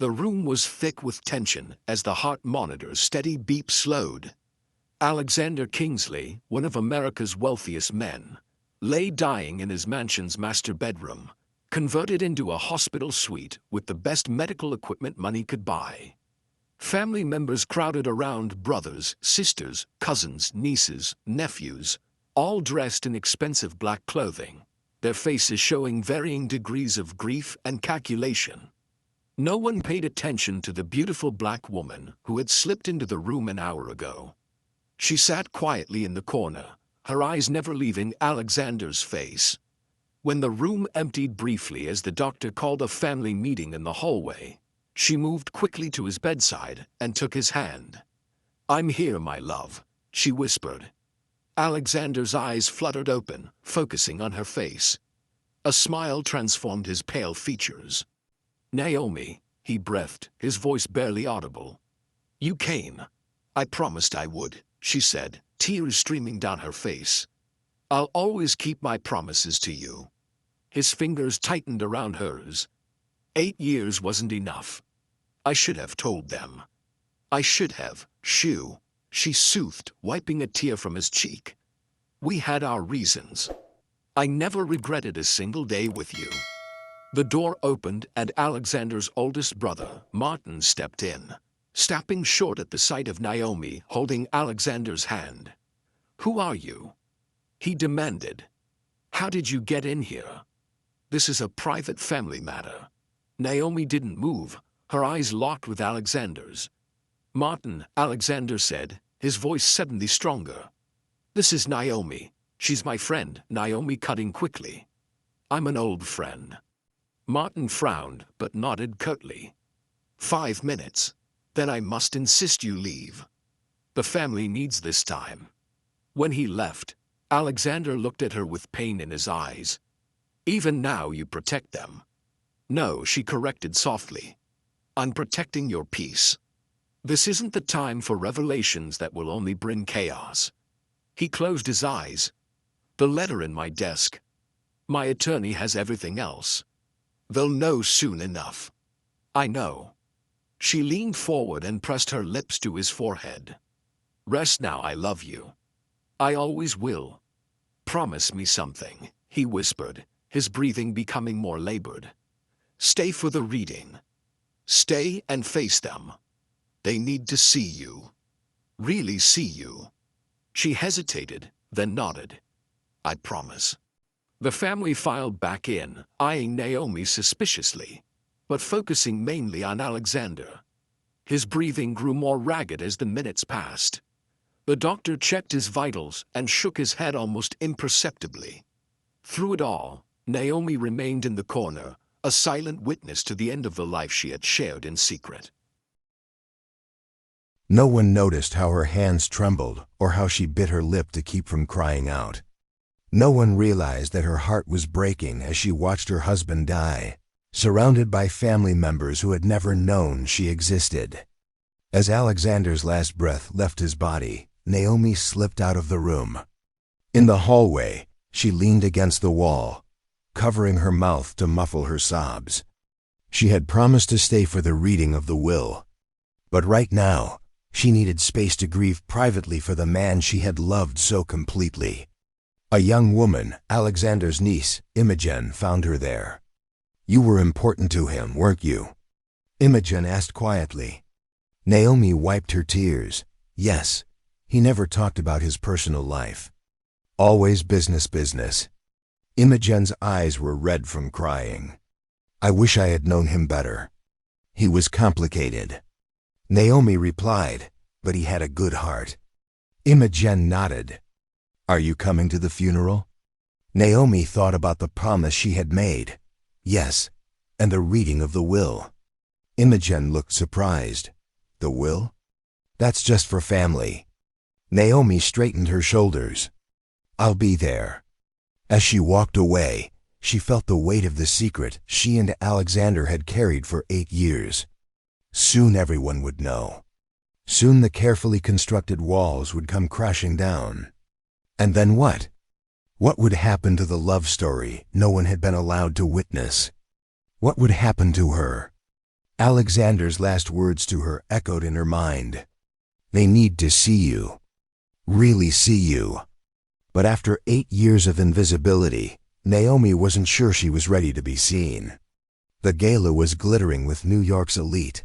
The room was thick with tension as the heart monitor's steady beep slowed. Alexander Kingsley, one of America's wealthiest men, lay dying in his mansion's master bedroom, converted into a hospital suite with the best medical equipment money could buy. Family members crowded around, brothers, sisters, cousins, nieces, nephews, all dressed in expensive black clothing, their faces showing varying degrees of grief and calculation. No one paid attention to the beautiful black woman who had slipped into the room an hour ago. She sat quietly in the corner, her eyes never leaving Alexander's face. When the room emptied briefly as the doctor called a family meeting in the hallway, she moved quickly to his bedside and took his hand. "I'm here, my love," she whispered. Alexander's eyes fluttered open, focusing on her face. A smile transformed his pale features. "Naomi," he breathed, his voice barely audible. "You came. I promised I would," she said, tears streaming down her face. "I'll always keep my promises to you." His fingers tightened around hers. 8 years wasn't enough. I should have told them. I should have, shoo, she soothed, wiping a tear from his cheek. We had our reasons. I never regretted a single day with you. The door opened and Alexander's oldest brother, Martin, stepped in, stopping short at the sight of Naomi holding Alexander's hand. "Who are you?" he demanded. "How did you get in here? This is a private family matter." Naomi didn't move, her eyes locked with Alexander's. "Martin," Alexander said, his voice suddenly stronger. "This is Naomi. She's my friend," Naomi cut in quickly. "I'm an old friend." Martin frowned but nodded curtly. 5 minutes. Then I must insist you leave. The family needs this time." When he left, Alexander looked at her with pain in his eyes. "Even now you protect them." "No," she corrected softly. "I'm protecting your peace. This isn't the time for revelations that will only bring chaos." He closed his eyes. "The letter in my desk. My attorney has everything else. They'll know soon enough." "I know." She leaned forward and pressed her lips to his forehead. "Rest now, I love you. I always will. Promise me something," he whispered, his breathing becoming more labored. "Stay for the reading. Stay and face them. They need to see you. Really see you." She hesitated, then nodded. "I promise." The family filed back in, eyeing Naomi suspiciously, but focusing mainly on Alexander. His breathing grew more ragged as the minutes passed. The doctor checked his vitals and shook his head almost imperceptibly. Through it all, Naomi remained in the corner, a silent witness to the end of the life she had shared in secret. No one noticed how her hands trembled or how she bit her lip to keep from crying out. No one realized that her heart was breaking as she watched her husband die, surrounded by family members who had never known she existed. As Alexander's last breath left his body, Naomi slipped out of the room. In the hallway, she leaned against the wall, covering her mouth to muffle her sobs. She had promised to stay for the reading of the will, but right now, she needed space to grieve privately for the man she had loved so completely. A young woman, Alexander's niece, Imogen, found her there. "You were important to him, weren't you?" Imogen asked quietly. Naomi wiped her tears. "Yes, he never talked about his personal life. Always business. Imogen's eyes were red from crying. "I wish I had known him better. He was complicated." Naomi replied, "But he had a good heart." Imogen nodded. "Are you coming to the funeral?" Naomi thought about the promise she had made. Yes, and the reading of the will. Imogen looked surprised. "The will? That's just for family." Naomi straightened her shoulders. "I'll be there." As she walked away, she felt the weight of the secret she and Alexander had carried for 8 years. Soon everyone would know. Soon the carefully constructed walls would come crashing down. And then what? What would happen to the love story no one had been allowed to witness? What would happen to her? Alexander's last words to her echoed in her mind. They need to see you. Really see you. But after 8 years of invisibility, Naomi wasn't sure she was ready to be seen. The gala was glittering with New York's elite.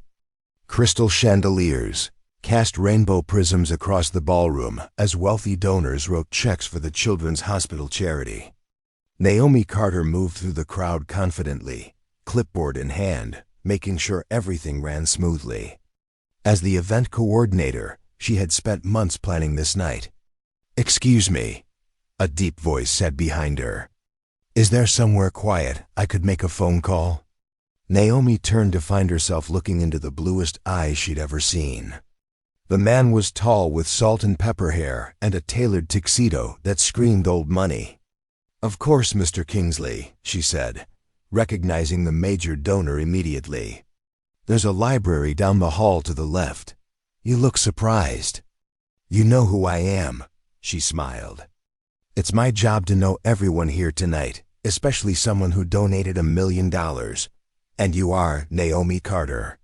Crystal chandeliers cast rainbow prisms across the ballroom as wealthy donors wrote checks for the Children's Hospital charity. Naomi Carter moved through the crowd confidently, clipboard in hand, making sure everything ran smoothly. As the event coordinator, she had spent months planning this night. "Excuse me," a deep voice said behind her. "Is there somewhere quiet I could make a phone call?" Naomi turned to find herself looking into the bluest eyes she'd ever seen. The man was tall with salt and pepper hair and a tailored tuxedo that screamed old money. "Of course, Mr. Kingsley," she said, recognizing the major donor immediately. "There's a library down the hall to the left. You look surprised." "You know who I am," she smiled. "It's my job to know everyone here tonight, especially someone who donated $1 million. And you are Naomi Carter.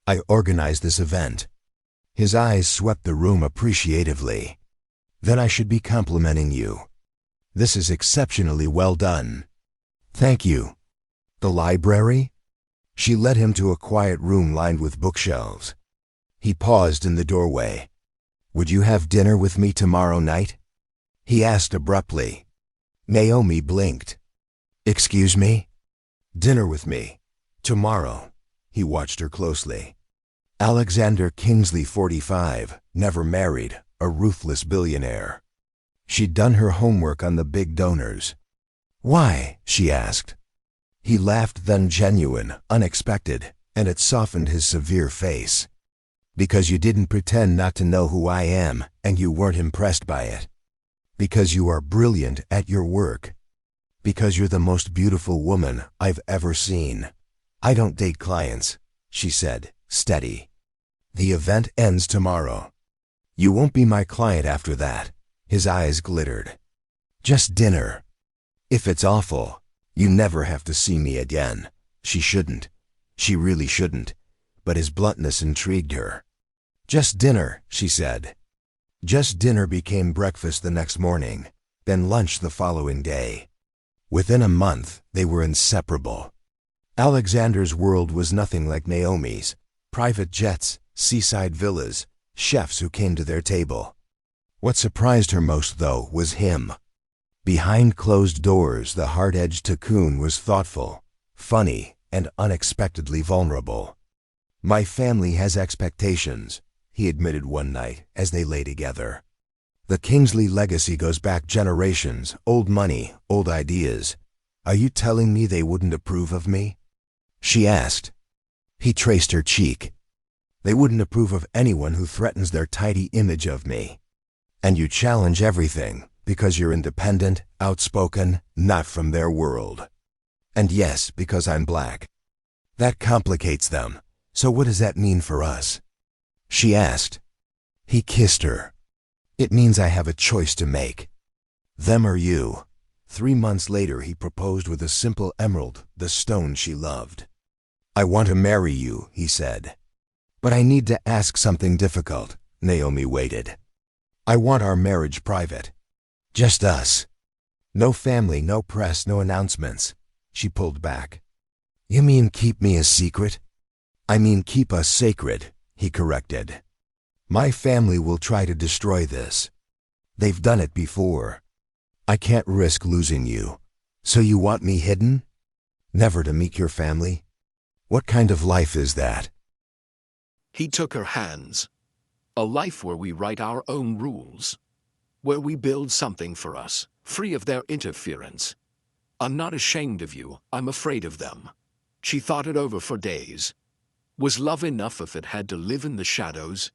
I organized this event." His eyes swept the room appreciatively. "Then I should be complimenting you. This is exceptionally well done." "Thank you." "The library?" She led him to a quiet room lined with bookshelves. He paused in the doorway. "Would you have dinner with me tomorrow night?" he asked abruptly. Naomi blinked. "Excuse me?" "Dinner with me. Tomorrow." He watched her closely. Alexander Kingsley, 45, never married, a ruthless billionaire. She'd done her homework on the big donors. "Why?" she asked. He laughed, then genuine, unexpected, and it softened his severe face. "Because you didn't pretend not to know who I am, and you weren't impressed by it. Because you are brilliant at your work. Because you're the most beautiful woman I've ever seen. I don't date clients," she said, steady. "The event ends tomorrow. You won't be my client after that." His eyes glittered. "Just dinner. If it's awful, you never have to see me again." She shouldn't. She really shouldn't. But his bluntness intrigued her. "Just dinner," she said. Just dinner became breakfast the next morning, then lunch the following day. Within a month, they were inseparable. Alexander's world was nothing like Naomi's. Private jets, seaside villas, chefs who came to their table. What surprised her most, though, was him. Behind closed doors, the hard-edged tycoon was thoughtful, funny, and unexpectedly vulnerable. "My family has expectations," he admitted one night as they lay together. "The Kingsley legacy goes back generations, old money, old ideas. Are you telling me they wouldn't approve of me?" she asked. He traced her cheek. "They wouldn't approve of anyone who threatens their tidy image of me. And you challenge everything because you're independent, outspoken, not from their world. And yes, because I'm black. That complicates them. So what does that mean for us?" she asked. He kissed her. "It means I have a choice to make. Them or you." 3 months later, he proposed with a simple emerald, the stone she loved. "I want to marry you," he said. "But I need to ask something difficult." Naomi waited. "I want our marriage private. Just us. No family, no press, no announcements." She pulled back. "You mean keep me a secret?" "I mean keep us sacred," he corrected. "My family will try to destroy this. They've done it before. I can't risk losing you. So you want me hidden? Never to meet your family? What kind of life is that?" He took her hands. "A life where we write our own rules. Where we build something for us, free of their interference. I'm not ashamed of you, I'm afraid of them." She thought it over for days. Was love enough if it had to live in the shadows?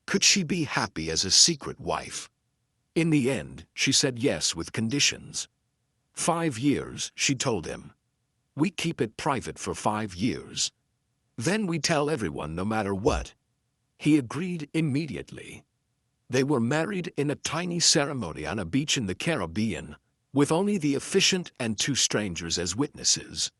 Could she be happy as a secret wife? In the end, she said yes with conditions. 5 years, she told him. We keep it private for 5 years. Then we tell everyone no matter what. He agreed immediately. They were married in a tiny ceremony on a beach in the Caribbean, with only the officiant and 2 strangers as witnesses.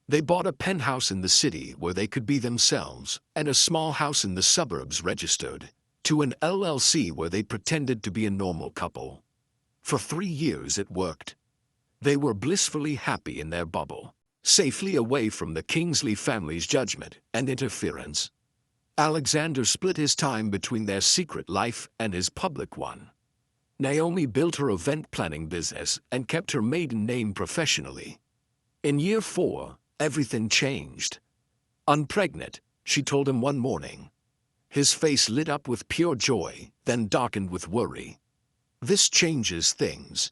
They bought a penthouse in the city where they could be themselves, and a small house in the suburbs registered to an LLC where they pretended to be a normal couple. For 3 years it worked. They were blissfully happy in their bubble, safely away from the Kingsley family's judgment and interference. Alexander split his time between their secret life and his public one. Naomi built her event planning business and kept her maiden name professionally. In year 4, everything changed. Unpregnant, she told him one morning. His face lit up with pure joy, then darkened with worry. This changes things.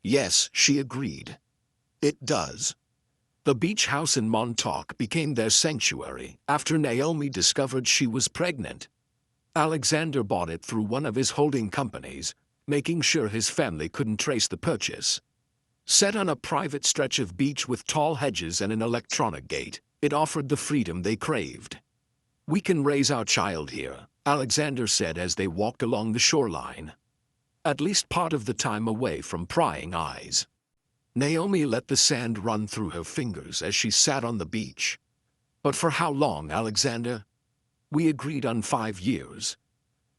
Yes, she agreed. It does. The beach house in Montauk became their sanctuary after Naomi discovered she was pregnant. Alexander bought it through one of his holding companies, making sure his family couldn't trace the purchase. Set on a private stretch of beach with tall hedges and an electronic gate, it offered the freedom they craved. "We can raise our child here," Alexander said as they walked along the shoreline. At least part of the time away from prying eyes. Naomi let the sand run through her fingers as she sat on the beach. "But for how long, Alexander?" "We agreed on 5 years.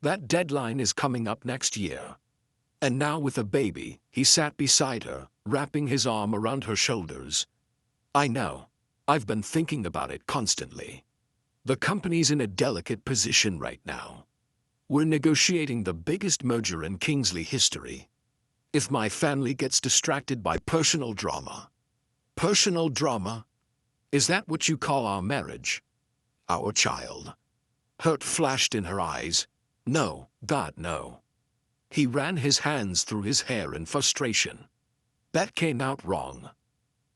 That deadline is coming up next year." And now with a baby, he sat beside her, wrapping his arm around her shoulders. "I know. I've been thinking about it constantly. The company's in a delicate position right now. We're negotiating the biggest merger in Kingsley history. If my family gets distracted by personal drama..." "Personal drama? Is that what you call our marriage? Our child?" Hurt flashed in her eyes. "No, God, no." He ran his hands through his hair in frustration. "That came out wrong.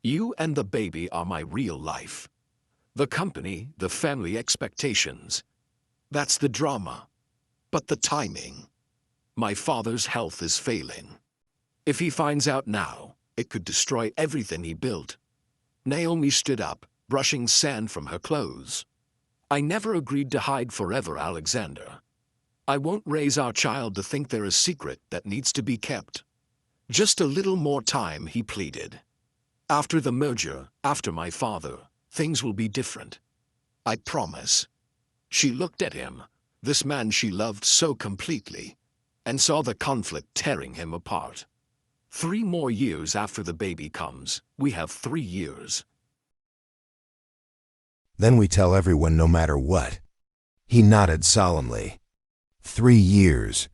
You and the baby are my real life. The company, the family expectations. That's the drama. But the timing. My father's health is failing. If he finds out now, it could destroy everything he built." Naomi stood up, brushing sand from her clothes. "I never agreed to hide forever, Alexander. I won't raise our child to think they're a secret that needs to be kept. Just a little more time," he pleaded. "After the merger, after my father, things will be different. I promise." She looked at him, this man she loved so completely, and saw the conflict tearing him apart. 3 more years after the baby comes, we have 3 years. Then we tell everyone no matter what. He nodded solemnly. 3 years.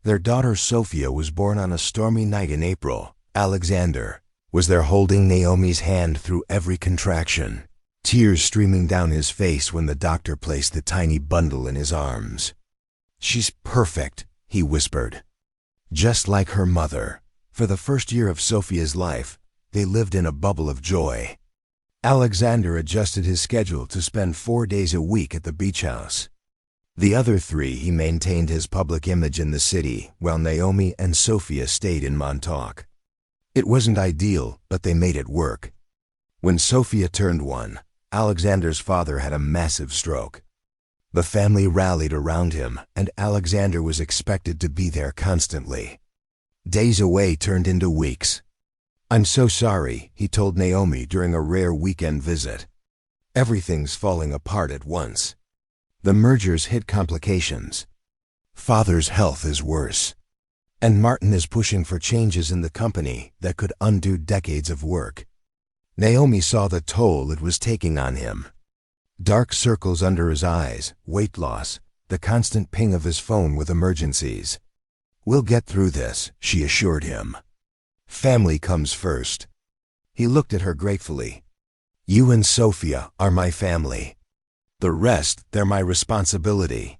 Their daughter Sophia was born on a stormy night in April. Alexander was there holding Naomi's hand through every contraction, tears streaming down his face when the doctor placed the tiny bundle in his arms. "She's perfect," he whispered. "Just like her mother." For the first year of Sophia's life, they lived in a bubble of joy. Alexander adjusted his schedule to spend 4 days a week at the beach house. The other 3 he maintained his public image in the city, while Naomi and Sophia stayed in Montauk. It wasn't ideal, but they made it work. When Sophia turned 1, Alexander's father had a massive stroke. The family rallied around him, and Alexander was expected to be there constantly. Days away turned into weeks. "I'm so sorry," he told Naomi during a rare weekend visit. "Everything's falling apart at once. The merger's hit complications. Father's health is worse. And Martin is pushing for changes in the company that could undo decades of work." Naomi saw the toll it was taking on him. Dark circles under his eyes, weight loss, the constant ping of his phone with emergencies. "We'll get through this," she assured him. "Family comes first." He looked at her gratefully. "You and Sophia are my family. The rest, they're my responsibility."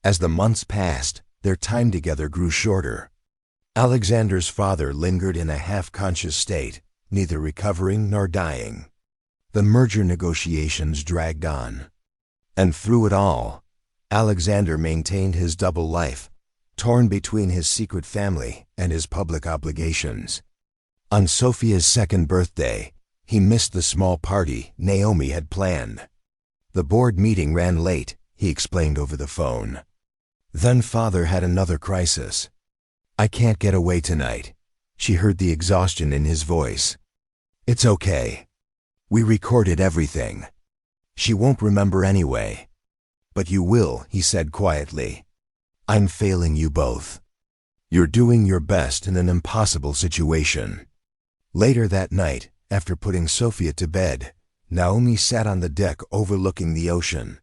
As the months passed, their time together grew shorter. Alexander's father lingered in a half-conscious state, neither recovering nor dying. The merger negotiations dragged on. And through it all, Alexander maintained his double life, torn between his secret family and his public obligations. On Sophia's 2nd birthday, he missed the small party Naomi had planned. The board meeting ran late, he explained over the phone. Then father had another crisis. "I can't get away tonight." She heard the exhaustion in his voice. "It's okay. We recorded everything. She won't remember anyway. But you will, he said quietly. I'm failing you both. You're doing your best in an impossible situation. Later that night, after putting Sophia to bed, Naomi sat on the deck overlooking the ocean.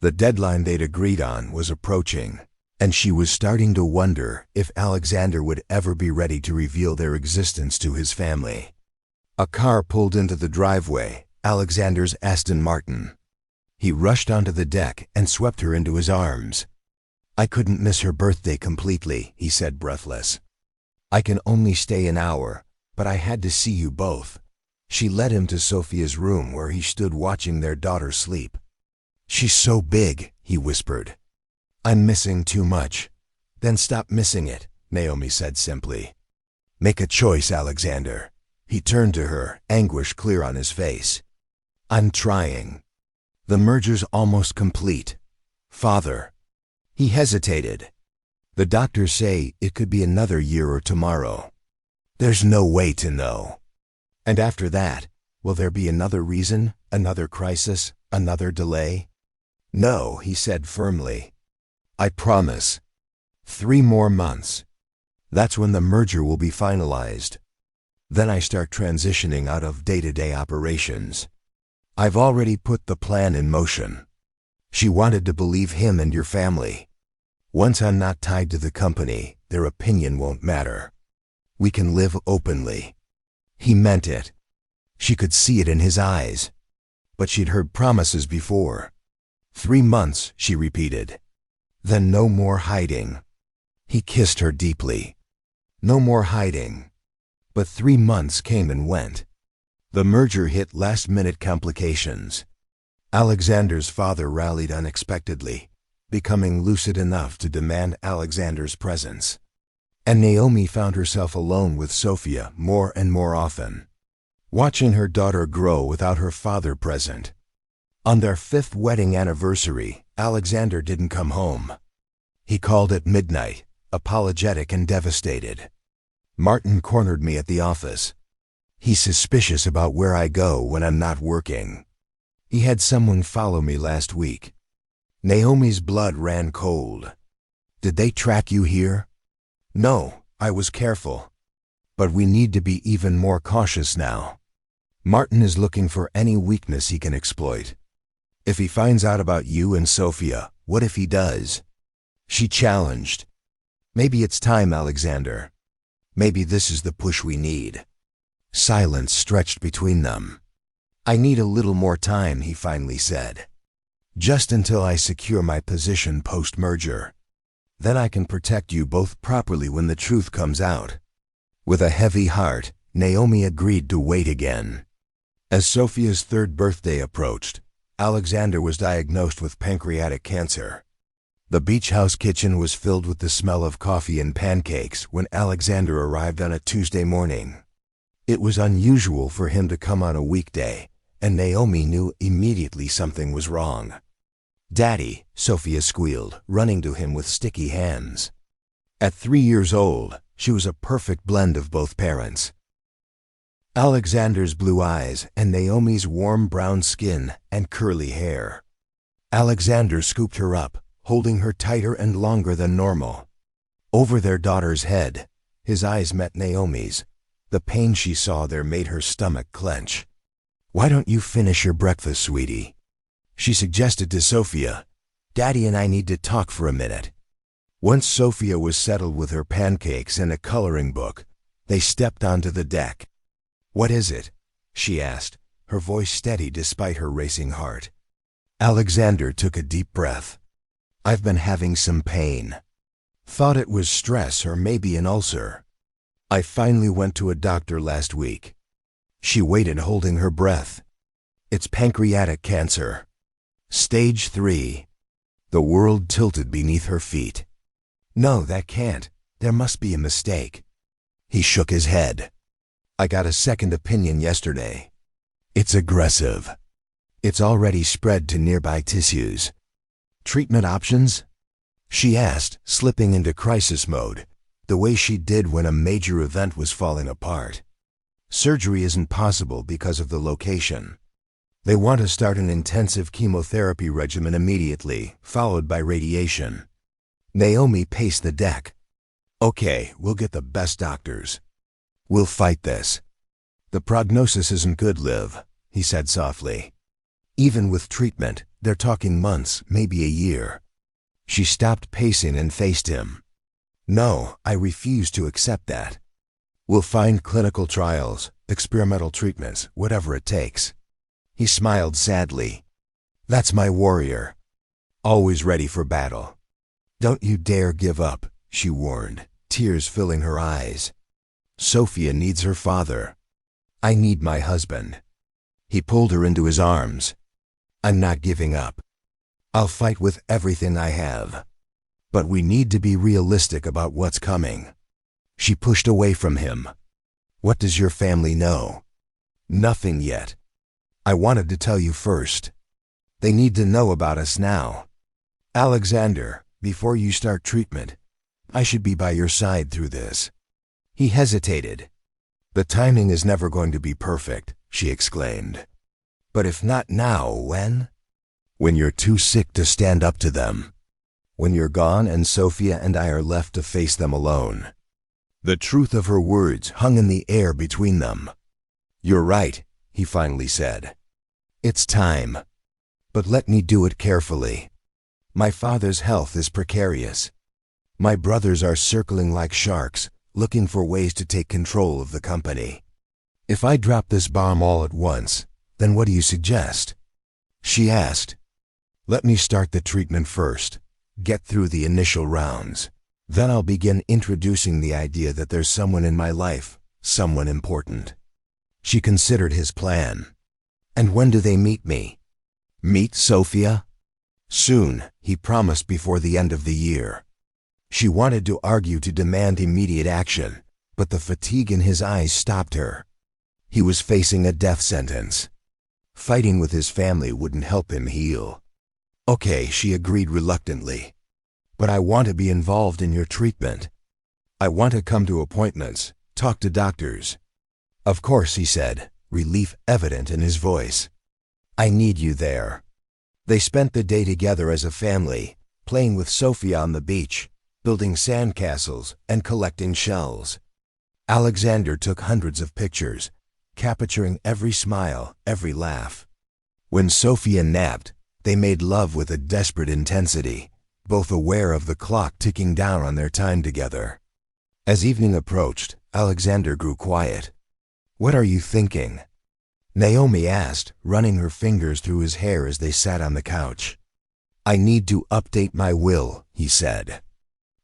The deadline they'd agreed on was approaching, and she was starting to wonder if Alexander would ever be ready to reveal their existence to his family. A car pulled into the driveway, Alexander's Aston Martin. He rushed onto the deck and swept her into his arms. I couldn't miss her birthday completely, he said breathless. I can only stay an hour, but I had to see you both. She led him to Sophia's room where he stood watching their daughter sleep. She's so big, he whispered. I'm missing too much. Then stop missing it, Naomi said simply. Make a choice, Alexander. He turned to her, anguish clear on his face. I'm trying. The merger's almost complete. Father. He hesitated. The doctors say it could be another year or tomorrow. There's no way to know. And after that, will there be another reason, another crisis, another delay? No, he said firmly. I promise. 3 more months. That's when the merger will be finalized. Then I start transitioning out of day-to-day operations. I've already put the plan in motion. She wanted to believe him and your family. Once I'm not tied to the company, their opinion won't matter. We can live openly. He meant it. She could see it in his eyes. But she'd heard promises before. 3 months, she repeated. Then no more hiding. He kissed her deeply. No more hiding. But 3 months came and went. The merger hit last-minute complications. Alexander's father rallied unexpectedly, becoming lucid enough to demand Alexander's presence. And Naomi found herself alone with Sophia more and more often, watching her daughter grow without her father present. On their 5th wedding anniversary, Alexander didn't come home. He called at midnight, apologetic and devastated. Martin cornered me at the office. He's suspicious about where I go when I'm not working. He had someone follow me last week. Naomi's blood ran cold. Did they track you here? No, I was careful. But we need to be even more cautious now. Martin is looking for any weakness he can exploit. If he finds out about you and Sophia, what if he does? She challenged. Maybe it's time, Alexander. Maybe this is the push we need. Silence stretched between them. I need a little more time, he finally said. Just until I secure my position post-merger. Then I can protect you both properly when the truth comes out. With a heavy heart, Naomi agreed to wait again. As Sophia's 3rd birthday approached, Alexander was diagnosed with pancreatic cancer. The beach house kitchen was filled with the smell of coffee and pancakes when Alexander arrived on a Tuesday morning. It was unusual for him to come on a weekday, and Naomi knew immediately something was wrong. Daddy, Sophia squealed, running to him with sticky hands. At 3 years old, she was a perfect blend of both parents. Alexander's blue eyes and Naomi's warm brown skin and curly hair. Alexander scooped her up, holding her tighter and longer than normal. Over their daughter's head, his eyes met Naomi's. The pain she saw there made her stomach clench. Why don't you finish your breakfast, sweetie? She suggested to Sophia. Daddy and I need to talk for a minute. Once Sophia was settled with her pancakes and a coloring book, they stepped onto the deck. What is it? She asked, her voice steady despite her racing heart. Alexander took a deep breath. I've been having some pain. Thought it was stress or maybe an ulcer. I finally went to a doctor last week. She waited, holding her breath. It's pancreatic cancer. Stage 3. The world tilted beneath her feet. No, that can't. There must be a mistake. He shook his head. I got a second opinion yesterday. It's aggressive. It's already spread to nearby tissues. Treatment options? She asked, slipping into crisis mode, the way she did when a major event was falling apart. Surgery isn't possible because of the location. They want to start an intensive chemotherapy regimen immediately, followed by radiation. Naomi paced the deck. Okay, we'll get the best doctors. We'll fight this. The prognosis isn't good, Liv, he said softly. Even with treatment, they're talking months, maybe a year. She stopped pacing and faced him. No, I refuse to accept that. We'll find clinical trials, experimental treatments, whatever it takes. He smiled sadly. That's my warrior. Always ready for battle. Don't you dare give up, she warned, tears filling her eyes. Sophia needs her father. I need my husband. He pulled her into his arms. I'm not giving up. I'll fight with everything I have. But we need to be realistic about what's coming. She pushed away from him. What does your family know? Nothing yet. I wanted to tell you first. They need to know about us now. Alexander, before you start treatment, I should be by your side through this. He hesitated. The timing is never going to be perfect, she exclaimed. But if not now, when? When you're too sick to stand up to them. When you're gone and Sophia and I are left to face them alone. The truth of her words hung in the air between them. You're right, he finally said. It's time. But let me do it carefully. My father's health is precarious. My brothers are circling like sharks, looking for ways to take control of the company. If I drop this bomb all at once, then what do you suggest? She asked. Let me start the treatment first, get through the initial rounds. Then I'll begin introducing the idea that there's someone in my life, someone important. She considered his plan. And when do they meet me? Meet Sophia? Soon, he promised, before the end of the year. She wanted to argue to demand immediate action, but the fatigue in his eyes stopped her. He was facing a death sentence. Fighting with his family wouldn't help him heal. Okay, she agreed reluctantly. But I want to be involved in your treatment. I want to come to appointments, talk to doctors. Of course, he said, relief evident in his voice. I need you there. They spent the day together as a family, playing with Sophia on the beach, building sandcastles and collecting shells. Alexander took hundreds of pictures, capturing every smile, every laugh. When Sophia napped, they made love with a desperate intensity, both aware of the clock ticking down on their time together. As evening approached, Alexander grew quiet. What are you thinking? Naomi asked, running her fingers through his hair as they sat on the couch. I need to update my will, he said.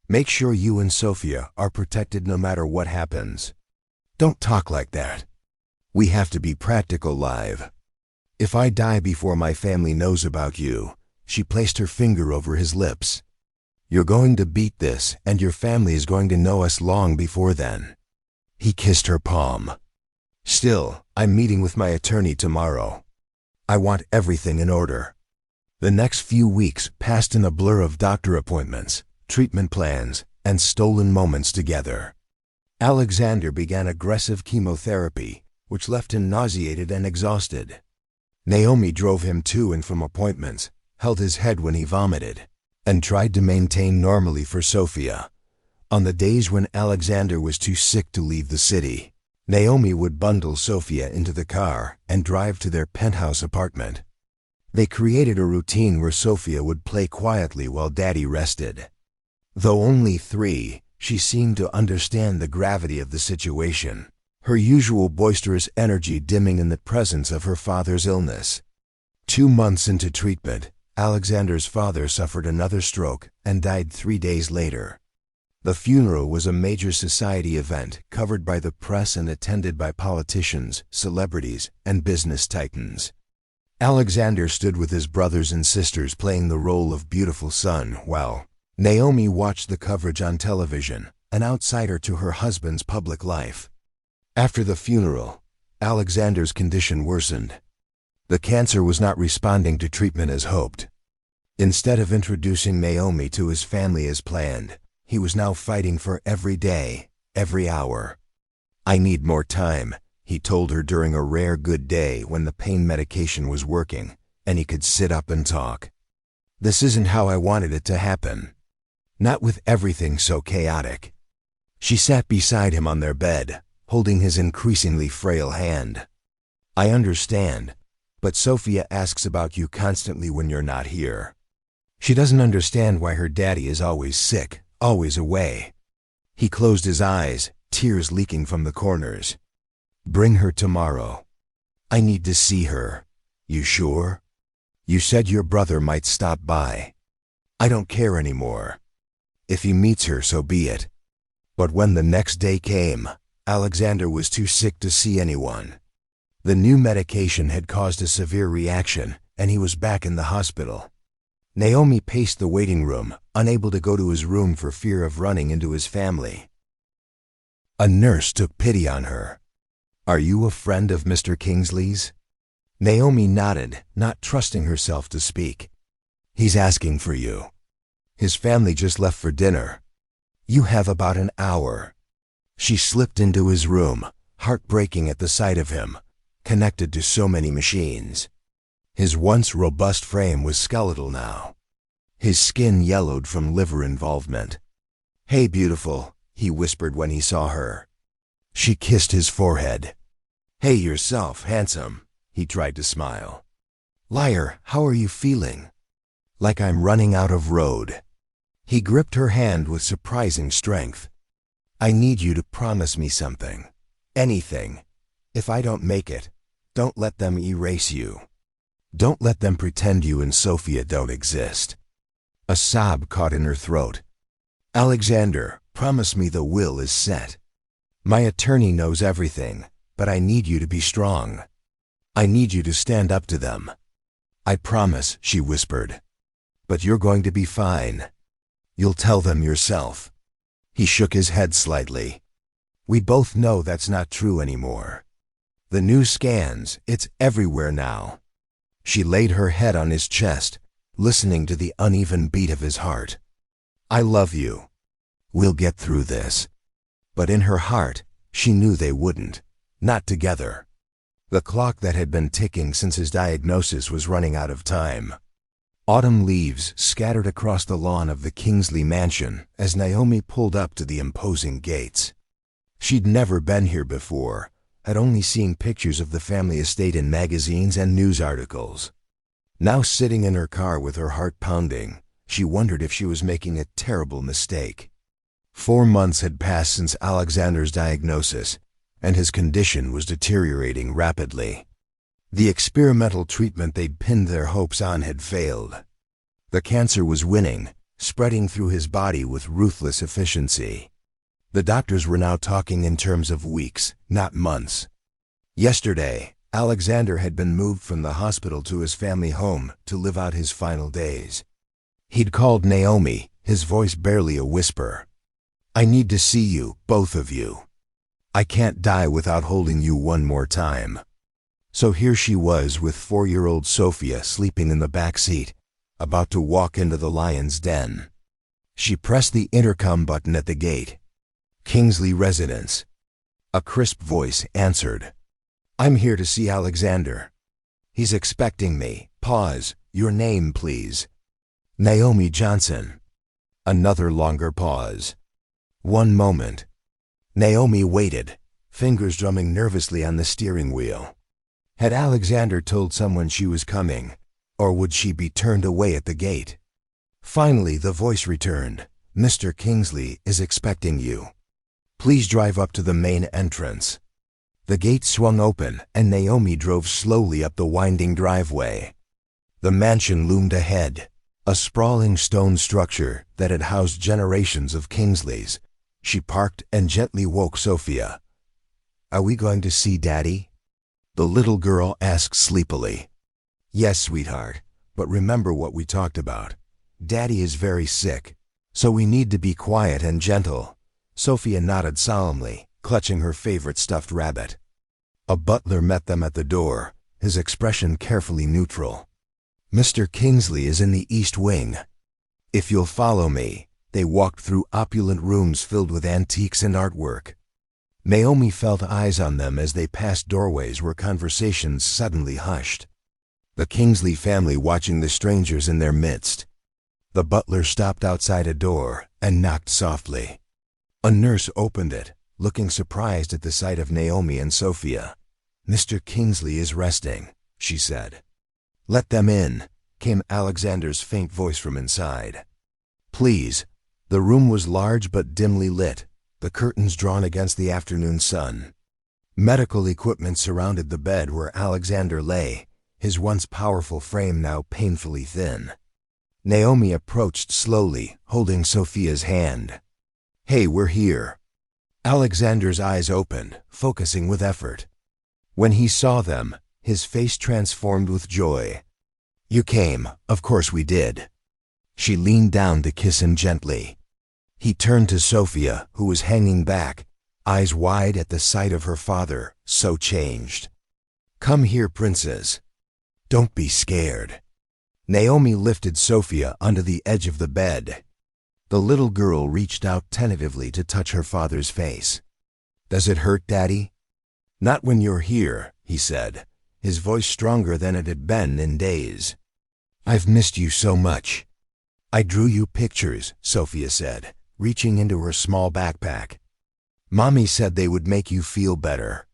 Make sure you and Sophia are protected no matter what happens. Don't talk like that. We have to be practical, Liv. If I die before my family knows about you, she placed her finger over his lips. You're going to beat this, and your family is going to know us long before then. He kissed her palm. Still, I'm meeting with my attorney tomorrow. I want everything in order. The next few weeks passed in a blur of doctor appointments, treatment plans, and stolen moments together. Alexander began aggressive chemotherapy, which left him nauseated and exhausted. Naomi drove him to and from appointments, held his head when he vomited, and tried to maintain normally for Sophia. On the days when Alexander was too sick to leave the city, Naomi would bundle Sophia into the car and drive to their penthouse apartment. They created a routine where Sophia would play quietly while Daddy rested. Though only 3, she seemed to understand the gravity of the situation, her usual boisterous energy dimming in the presence of her father's illness. 2 months into treatment, Alexander's father suffered another stroke and died 3 days later. The funeral was a major society event covered by the press and attended by politicians, celebrities, and business titans. Alexander stood with his brothers and sisters playing the role of beautiful son while Naomi watched the coverage on television, an outsider to her husband's public life. After the funeral, Alexander's condition worsened. The cancer was not responding to treatment as hoped. Instead of introducing Naomi to his family as planned, he was now fighting for every day, every hour. I need more time, he told her during a rare good day when the pain medication was working and he could sit up and talk. This isn't how I wanted it to happen. Not with everything so chaotic. She sat beside him on their bed, holding his increasingly frail hand. I understand, but Sophia asks about you constantly when you're not here. She doesn't understand why her daddy is always sick, always away. He closed his eyes, tears leaking from the corners. Bring her tomorrow. I need to see her. You sure? You said your brother might stop by. I don't care anymore. If he meets her, so be it. But when the next day came, Alexander was too sick to see anyone. The new medication had caused a severe reaction, and he was back in the hospital. Naomi paced the waiting room, unable to go to his room for fear of running into his family. A nurse took pity on her. Are you a friend of Mr. Kingsley's? Naomi nodded, not trusting herself to speak. He's asking for you. His family just left for dinner. You have about an hour. She slipped into his room, heartbreaking at the sight of him, connected to so many machines. His once robust frame was skeletal now. His skin yellowed from liver involvement. Hey, beautiful, he whispered when he saw her. She kissed his forehead. Hey yourself, handsome, he tried to smile. Liar, how are you feeling? Like I'm running out of road. He gripped her hand with surprising strength. I need you to promise me something. Anything. If I don't make it, don't let them erase you. Don't let them pretend you and Sophia don't exist. A sob caught in her throat. Alexander, promise me the will is set. My attorney knows everything, but I need you to be strong. I need you to stand up to them. I promise, she whispered. But you're going to be fine. You'll tell them yourself. He shook his head slightly. We both know that's not true anymore. The new scans, it's everywhere now. She laid her head on his chest, listening to the uneven beat of his heart. I love you. We'll get through this. But in her heart, she knew they wouldn't. Not together. The clock that had been ticking since his diagnosis was running out of time. Autumn leaves scattered across the lawn of the Kingsley mansion as Naomi pulled up to the imposing gates. She'd never been here before, had only seen pictures of the family estate in magazines and news articles. Now sitting in her car with her heart pounding, she wondered if she was making a terrible mistake. 4 months had passed since Alexander's diagnosis, and his condition was deteriorating rapidly. The experimental treatment they'd pinned their hopes on had failed. The cancer was winning, spreading through his body with ruthless efficiency. The doctors were now talking in terms of weeks, not months. Yesterday, Alexander had been moved from the hospital to his family home to live out his final days. He'd called Naomi, his voice barely a whisper. I need to see you, both of you. I can't die without holding you one more time. So here she was with 4-year-old Sophia sleeping in the back seat, about to walk into the lion's den. She pressed the intercom button at the gate. Kingsley residence. A crisp voice answered. I'm here to see Alexander. He's expecting me. Pause. Your name, please. Naomi Johnson. Another longer pause. 1 moment. Naomi waited, fingers drumming nervously on the steering wheel. Had Alexander told someone she was coming, or would she be turned away at the gate? Finally, the voice returned. Mr. Kingsley is expecting you. Please drive up to the main entrance. The gate swung open, and Naomi drove slowly up the winding driveway. The mansion loomed ahead, a sprawling stone structure that had housed generations of Kingsleys. She parked and gently woke Sophia. Are we going to see Daddy? The little girl asked sleepily. Yes, sweetheart, but remember what we talked about. Daddy is very sick, so we need to be quiet and gentle. Sophia nodded solemnly, clutching her favorite stuffed rabbit. A butler met them at the door, his expression carefully neutral. Mr. Kingsley is in the East Wing. If you'll follow me. They walked through opulent rooms filled with antiques and artwork. Naomi felt eyes on them as they passed doorways where conversations suddenly hushed. The Kingsley family watching the strangers in their midst. The butler stopped outside a door and knocked softly. A nurse opened it, looking surprised at the sight of Naomi and Sophia. "Mr. Kingsley is resting," she said. "Let them in," came Alexander's faint voice from inside. "Please." The room was large but dimly lit, the curtains drawn against the afternoon sun. Medical equipment surrounded the bed where Alexander lay, his once powerful frame now painfully thin. Naomi approached slowly, holding Sophia's hand. "Hey, we're here." Alexander's eyes opened, focusing with effort. When he saw them, his face transformed with joy. "You came, of course we did." She leaned down to kiss him gently. He turned to Sophia, who was hanging back, eyes wide at the sight of her father, so changed. "Come here, princess. Don't be scared." Naomi lifted Sophia onto the edge of the bed. The little girl reached out tentatively to touch her father's face. "Does it hurt, Daddy?" "Not when you're here," he said, his voice stronger than it had been in days. "I've missed you so much." "I drew you pictures," Sophia said, reaching into her small backpack. "Mommy said they would make you feel better."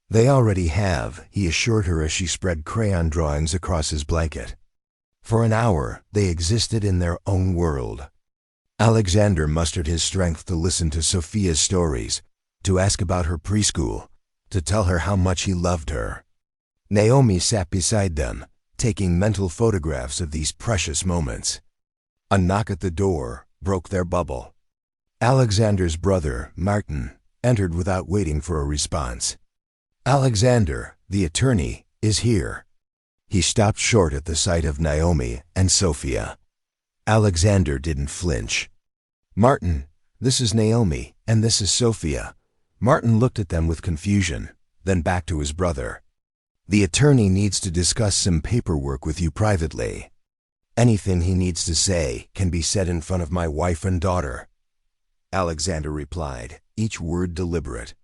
"They already have," he assured her as she spread crayon drawings across his blanket. For an hour, they existed in their own world. Alexander mustered his strength to listen to Sophia's stories, to ask about her preschool, to tell her how much he loved her. Naomi sat beside them, taking mental photographs of these precious moments. A knock at the door broke their bubble. Alexander's brother, Martin, entered without waiting for a response. "Alexander, the attorney, is here." He stopped short at the sight of Naomi and Sophia. Alexander didn't flinch. "Martin, this is Naomi, and this is Sophia." Martin looked at them with confusion, then back to his brother. "The attorney needs to discuss some paperwork with you privately. Anything he needs to say can be said in front of my wife and daughter." Alexander replied, each word deliberate.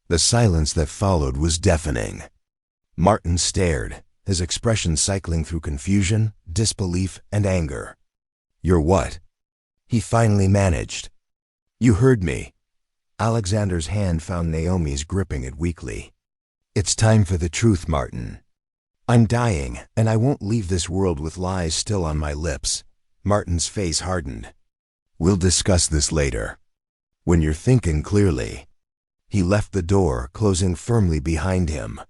The silence that followed was deafening. Martin stared, his expression cycling through confusion, disbelief, and anger. "You're what?" he finally managed. "You heard me." Alexander's hand found Naomi's, gripping it weakly. "It's time for the truth, Martin. I'm dying, and I won't leave this world with lies still on my lips." Martin's face hardened. "We'll discuss this later. When you're thinking clearly." He left the door, closing firmly behind him.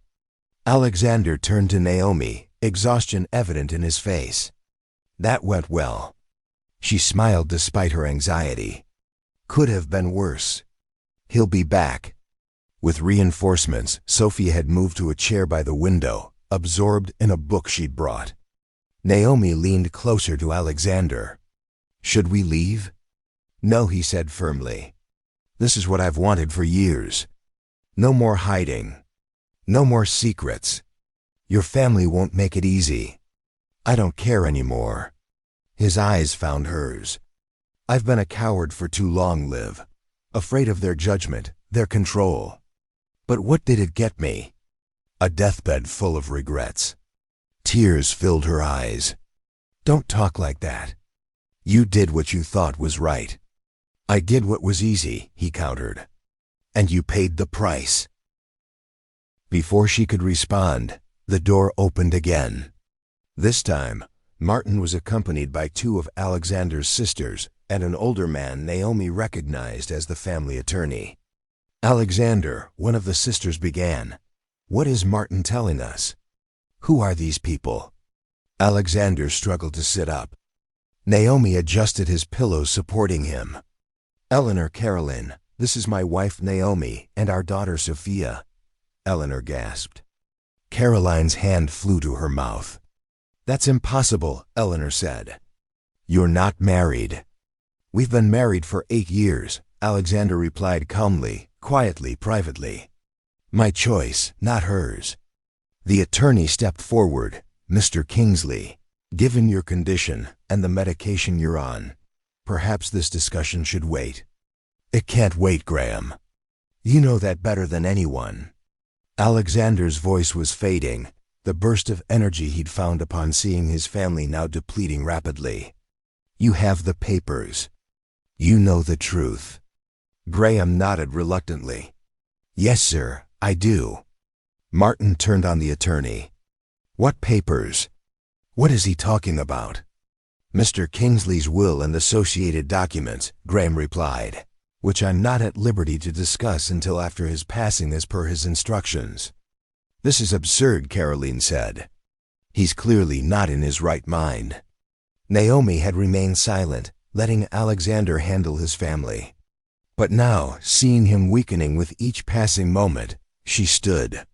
Alexander turned to Naomi, exhaustion evident in his face. "That went well." She smiled despite her anxiety. "Could have been worse. He'll be back." With reinforcements, Sophia had moved to a chair by the window, absorbed in a book she'd brought. Naomi leaned closer to Alexander. "Should we leave?" "No," he said firmly. "This is what I've wanted for years. No more hiding. No more secrets. Your family won't make it easy. I don't care anymore." His eyes found hers. "I've been a coward for too long, Liv. Afraid of their judgment, their control. But what did it get me? A deathbed full of regrets." Tears filled her eyes. "Don't talk like that. You did what you thought was right." "I did what was easy," he countered. "And you paid the price." Before she could respond, the door opened again. This time, Martin was accompanied by two of Alexander's sisters and an older man Naomi recognized as the family attorney. "Alexander," one of the sisters began, "what is Martin telling us? Who are these people?" Alexander struggled to sit up. Naomi adjusted his pillows, supporting him. "Eleanor, Caroline, this is my wife Naomi and our daughter Sophia," Eleanor gasped. Caroline's hand flew to her mouth. "That's impossible," Eleanor said. "You're not married." "We've been married for 8 years," Alexander replied calmly, quietly, privately. "My choice, not hers." The attorney stepped forward. "Mr. Kingsley, given your condition and the medication you're on, perhaps this discussion should wait." "It can't wait, Graham." You know that better than anyone. Alexander's voice was fading, the burst of energy he'd found upon seeing his family now depleting rapidly. You have the papers. You know the truth. Graham nodded reluctantly. Yes, sir, I do. Martin turned on the attorney. What papers? What is he talking about? Mr. Kingsley's will and associated documents, Graham replied, which I'm not at liberty to discuss until after his passing as per his instructions. This is absurd, Caroline said. He's clearly not in his right mind. Naomi had remained silent, letting Alexander handle his family. But now, seeing him weakening with each passing moment, she stood.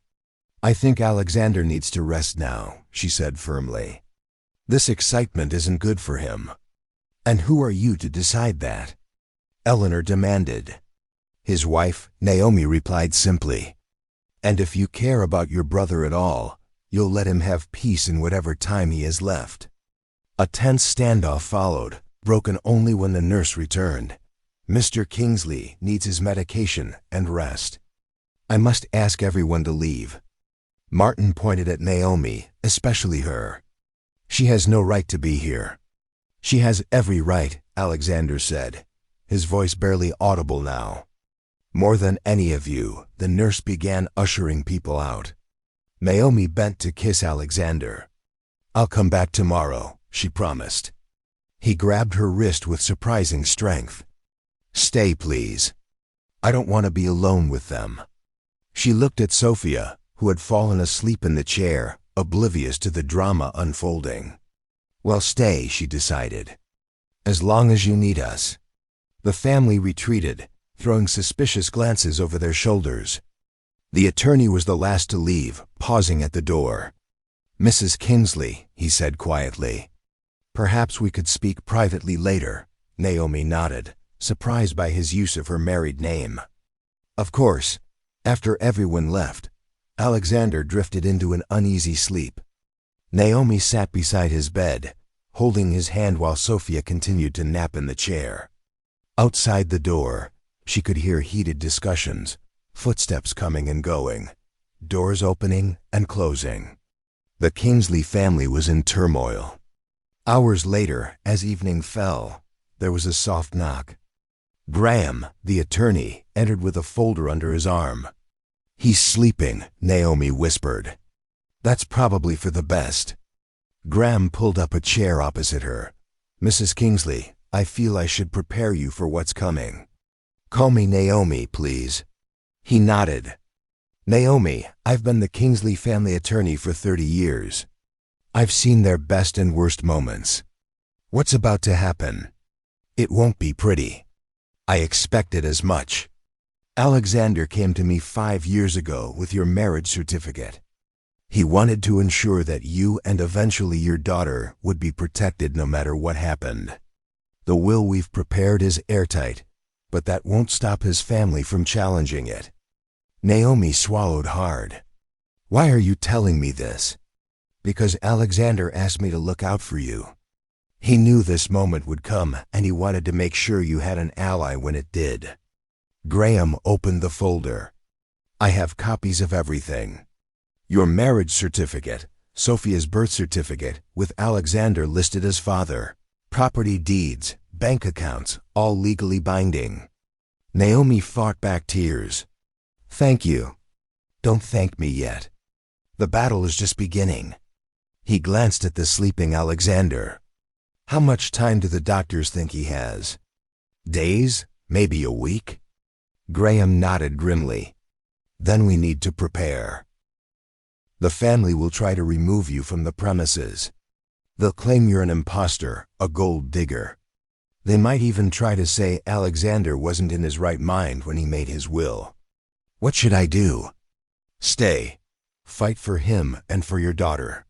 I think Alexander needs to rest now, she said firmly. This excitement isn't good for him. And who are you to decide that? Eleanor demanded. His wife, Naomi replied simply. And if you care about your brother at all, you'll let him have peace in whatever time he has left. A tense standoff followed, broken only when the nurse returned. Mr. Kingsley needs his medication and rest. I must ask everyone to leave. Martin pointed at Naomi, especially her. She has no right to be here. She has every right, Alexander said, his voice barely audible now. More than any of you, the nurse began ushering people out. Naomi bent to kiss Alexander. I'll come back tomorrow, she promised. He grabbed her wrist with surprising strength. Stay, please. I don't want to be alone with them. She looked at Sophia, who had fallen asleep in the chair, oblivious to the drama unfolding. Well, stay, she decided. As long as you need us. The family retreated, throwing suspicious glances over their shoulders. The attorney was the last to leave, pausing at the door. Mrs. Kingsley, he said quietly. Perhaps we could speak privately later, Naomi nodded, surprised by his use of her married name. Of course. After everyone left, Alexander drifted into an uneasy sleep. Naomi sat beside his bed, holding his hand while Sophia continued to nap in the chair. Outside the door, she could hear heated discussions, footsteps coming and going, doors opening and closing. The Kingsley family was in turmoil. Hours later, as evening fell, there was a soft knock. Graham, the attorney, entered with a folder under his arm. He's sleeping, Naomi whispered. That's probably for the best. Graham pulled up a chair opposite her. Mrs. Kingsley, I feel I should prepare you for what's coming. Call me Naomi, please. He nodded. Naomi, I've been the Kingsley family attorney for 30 years. I've seen their best and worst moments. What's about to happen? It won't be pretty. I expected as much. Alexander came to me 5 years ago with your marriage certificate. He wanted to ensure that you and eventually your daughter would be protected no matter what happened. The will we've prepared is airtight, but that won't stop his family from challenging it. Naomi swallowed hard. Why are you telling me this? Because Alexander asked me to look out for you. He knew this moment would come, and he wanted to make sure you had an ally when it did. Graham opened the folder. I have copies of everything. Your marriage certificate, Sophia's birth certificate, with Alexander listed as father, property deeds, bank accounts, all legally binding. Naomi fought back tears. Thank you. Don't thank me yet. The battle is just beginning. He glanced at the sleeping Alexander. How much time do the doctors think he has? Days? Maybe a week? Graham nodded grimly. Then we need to prepare. The family will try to remove you from the premises. They'll claim you're an imposter, a gold digger. They might even try to say Alexander wasn't in his right mind when he made his will. What should I do? Stay. Fight for him and for your daughter.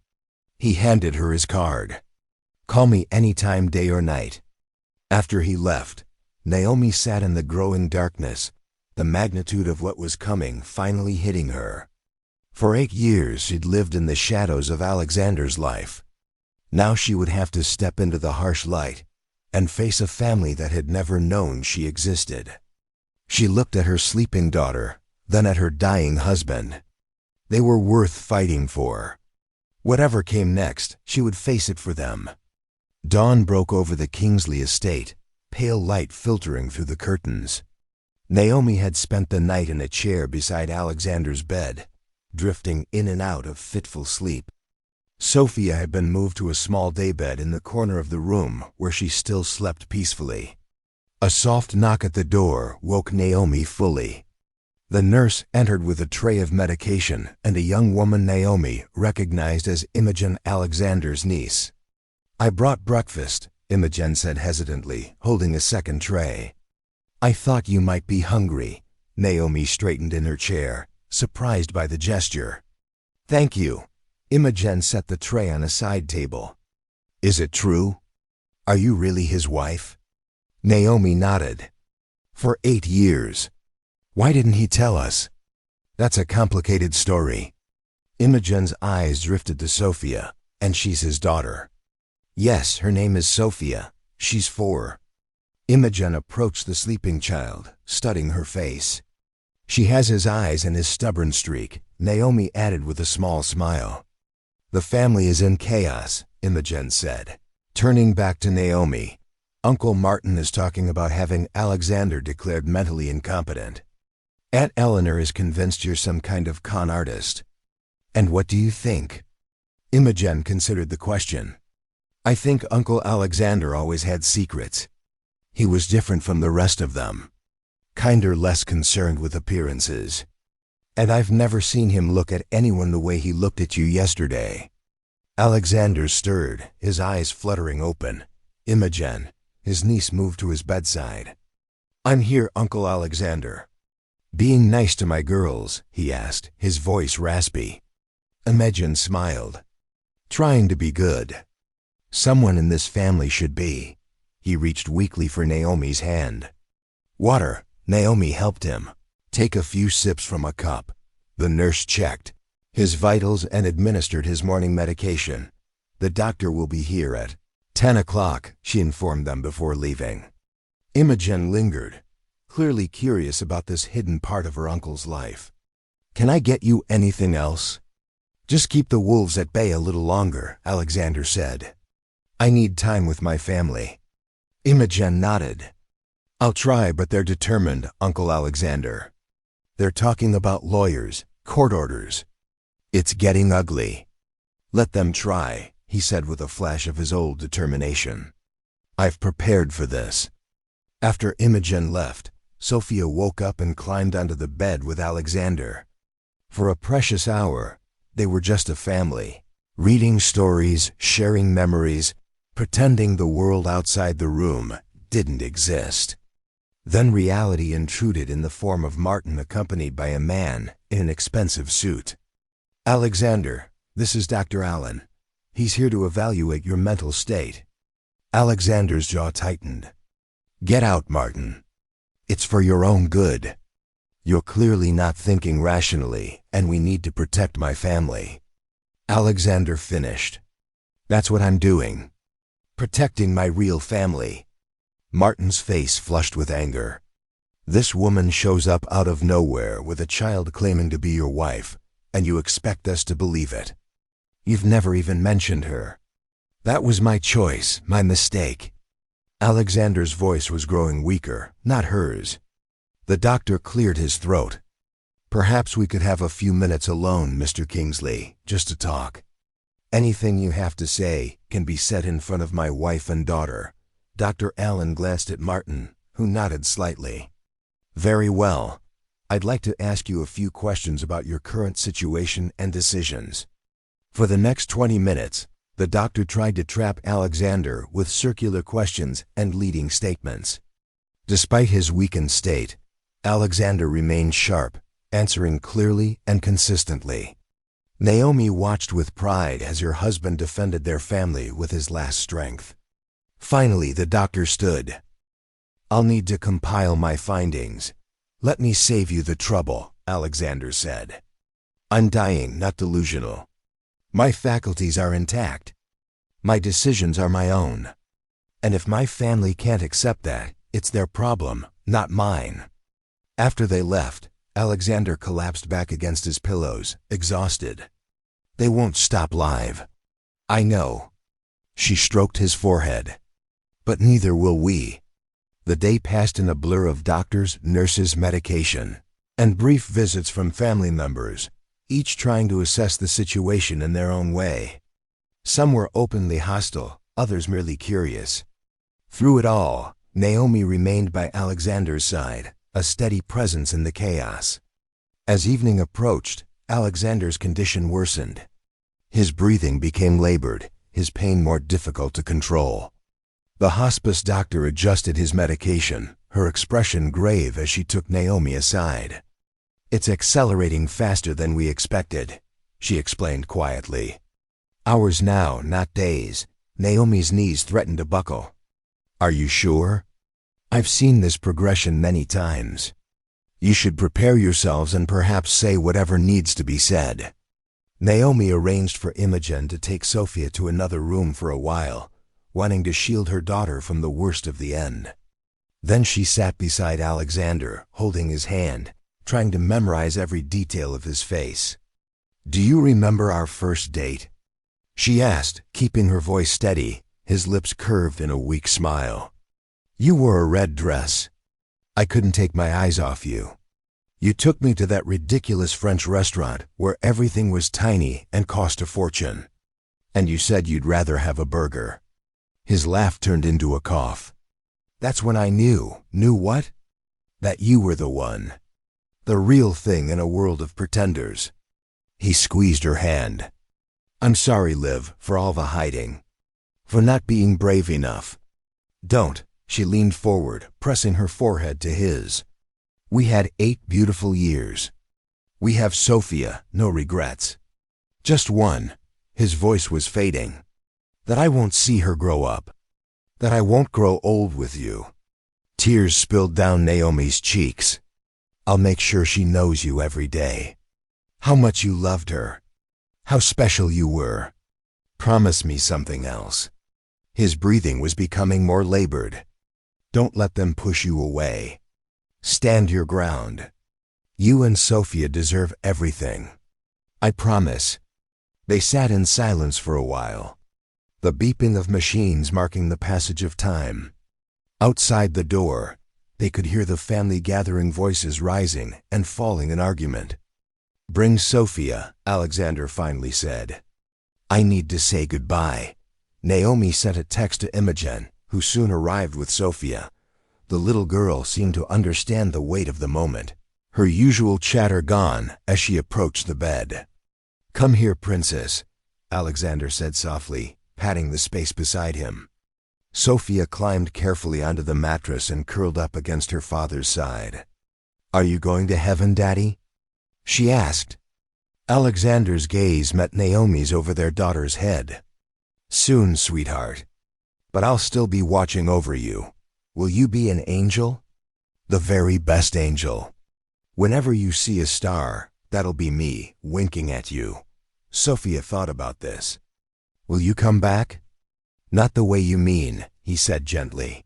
He handed her his card. Call me anytime, day or night. After he left, Naomi sat in the growing darkness, the magnitude of what was coming finally hitting her. For 8 years she'd lived in the shadows of Alexander's life. Now she would have to step into the harsh light and face a family that had never known she existed. She looked at her sleeping daughter, then at her dying husband. They were worth fighting for. Whatever came next, she would face it for them. Dawn broke over the Kingsley estate, pale light filtering through the curtains. Naomi had spent the night in a chair beside Alexander's bed, drifting in and out of fitful sleep. Sophia had been moved to a small daybed in the corner of the room where she still slept peacefully. A soft knock at the door woke Naomi fully. The nurse entered with a tray of medication and a young woman Naomi recognized as Imogen Alexander's niece. "I brought breakfast," Imogen said hesitantly, holding a second tray. "I thought you might be hungry." Naomi straightened in her chair, surprised by the gesture. "Thank you." Imogen set the tray on a side table. "Is it true? Are you really his wife?" Naomi nodded. "For 8 years. Why didn't he tell us?" "That's a complicated story." Imogen's eyes drifted to Sophia, "And she's his daughter." "Yes, her name is Sophia. She's 4. Imogen approached the sleeping child, studying her face. "She has his eyes and his stubborn streak," Naomi added with a small smile. "The family is in chaos," Imogen said. Turning back to Naomi, "Uncle Martin is talking about having Alexander declared mentally incompetent. Aunt Eleanor is convinced you're some kind of con artist." "And what do you think?" Imogen considered the question. "I think Uncle Alexander always had secrets. He was different from the rest of them. Kinder less concerned with appearances. And I've never seen him look at anyone the way he looked at you yesterday." Alexander stirred, his eyes fluttering open. "Imogen," his niece moved to his bedside. "I'm here, Uncle Alexander." "Being nice to my girls?" he asked, his voice raspy. Imogen smiled. "Trying to be good. Someone in this family should be." He reached weakly for Naomi's hand. "Water." Naomi helped him. "Take a few sips from a cup." The nurse checked his vitals and administered his morning medication. "The doctor will be here at 10 o'clock, she informed them before leaving. Imogen lingered, clearly curious about this hidden part of her uncle's life. "Can I get you anything else?" "Just keep the wolves at bay a little longer," Alexander said. "I need time with my family." Imogen nodded. "I'll try, but they're determined, Uncle Alexander. They're talking about lawyers, court orders. It's getting ugly." "Let them try," he said with a flash of his old determination. "I've prepared for this." After Imogen left, Sophia woke up and climbed onto the bed with Alexander. For a precious hour, they were just a family, reading stories, sharing memories, pretending the world outside the room didn't exist. Then reality intruded in the form of Martin accompanied by a man in an expensive suit. "Alexander, this is Dr. Allen. He's here to evaluate your mental state." Alexander's jaw tightened. "Get out, Martin. It's for your own good. You're clearly not thinking rationally, and we need to protect my family." Alexander finished. "That's what I'm doing. Protecting my real family." Martin's face flushed with anger. "This woman shows up out of nowhere with a child claiming to be your wife, and you expect us to believe it. You've never even mentioned her." "That was my choice, my mistake." Alexander's voice was growing weaker, not hers. The doctor cleared his throat. "Perhaps we could have a few minutes alone, Mr. Kingsley, just to talk. Anything you have to say can be said in front of my wife and daughter." Dr. Allen glanced at Martin, who nodded slightly. "Very well. I'd like to ask you a few questions about your current situation and decisions." For the next 20 minutes, the doctor tried to trap Alexander with circular questions and leading statements. Despite his weakened state, Alexander remained sharp, answering clearly and consistently. Naomi watched with pride as her husband defended their family with his last strength. Finally, the doctor stood. "I'll need to compile my findings. Let me save you the trouble," Alexander said. "I'm dying, not delusional. My faculties are intact. My decisions are my own. And if my family can't accept that, it's their problem, not mine." After they left, Alexander collapsed back against his pillows, exhausted. They won't stop live. I know. She stroked his forehead. But neither will we. The day passed in a blur of doctors, nurses, medication, and brief visits from family members, each trying to assess the situation in their own way. Some were openly hostile, others merely curious. Through it all, Naomi remained by Alexander's side, a steady presence in the chaos. As evening approached, Alexander's condition worsened. His breathing became labored, his pain more difficult to control. The hospice doctor adjusted his medication, her expression grave as she took Naomi aside. "It's accelerating faster than we expected," she explained quietly. "Hours now, not days." Naomi's knees threatened to buckle. "Are you sure? I've seen this progression many times. You should prepare yourselves and perhaps say whatever needs to be said." Naomi arranged for Imogen to take Sophia to another room for a while, wanting to shield her daughter from the worst of the end. Then she sat beside Alexander, holding his hand, trying to memorize every detail of his face. "Do you remember our first date?" she asked, keeping her voice steady, his lips curved in a weak smile. "You wore a red dress. I couldn't take my eyes off you. You took me to that ridiculous French restaurant where everything was tiny and cost a fortune. And you said you'd rather have a burger." His laugh turned into a cough. "That's when I knew." "Knew what?" "That you were the one. The real thing in a world of pretenders." He squeezed her hand. "I'm sorry, Liv, for all the hiding. For not being brave enough." "Don't." She leaned forward, pressing her forehead to his. "We had 8 beautiful years. We have Sophia, no regrets. Just one." His voice was fading. "That I won't see her grow up. That I won't grow old with you." Tears spilled down Naomi's cheeks. "I'll make sure she knows you every day. How much you loved her. How special you were. Promise me something else." His breathing was becoming more labored. "Don't let them push you away. Stand your ground. You and Sophia deserve everything. I promise." They sat in silence for a while, the beeping of machines marking the passage of time. Outside the door, they could hear the family gathering voices rising and falling in argument. "Bring Sophia," Alexander finally said. "I need to say goodbye." Naomi sent a text to Imogen, who soon arrived with Sophia. The little girl seemed to understand the weight of the moment, her usual chatter gone as she approached the bed. "Come here, princess," Alexander said softly, patting the space beside him. Sophia climbed carefully onto the mattress and curled up against her father's side. "Are you going to heaven, Daddy?" she asked. Alexander's gaze met Naomi's over their daughter's head. "Soon, sweetheart. But I'll still be watching over you. Will you be an angel?" "The very best angel. Whenever you see a star, that'll be me, winking at you." Sophia thought about this. "Will you come back?" "Not the way you mean," he said gently.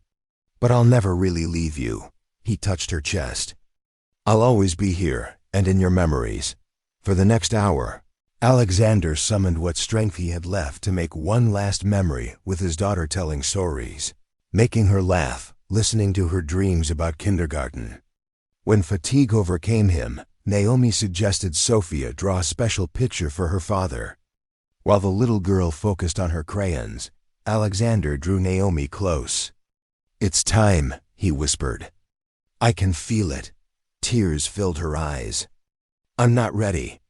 "But I'll never really leave you." He touched her chest. "I'll always be here, and in your memories. For the next hour." Alexander summoned what strength he had left to make one last memory with his daughter telling stories, making her laugh, listening to her dreams about kindergarten. When fatigue overcame him, Naomi suggested Sophia draw a special picture for her father. While the little girl focused on her crayons, Alexander drew Naomi close. "It's time," he whispered. "I can feel it." Tears filled her eyes. "I'm not ready."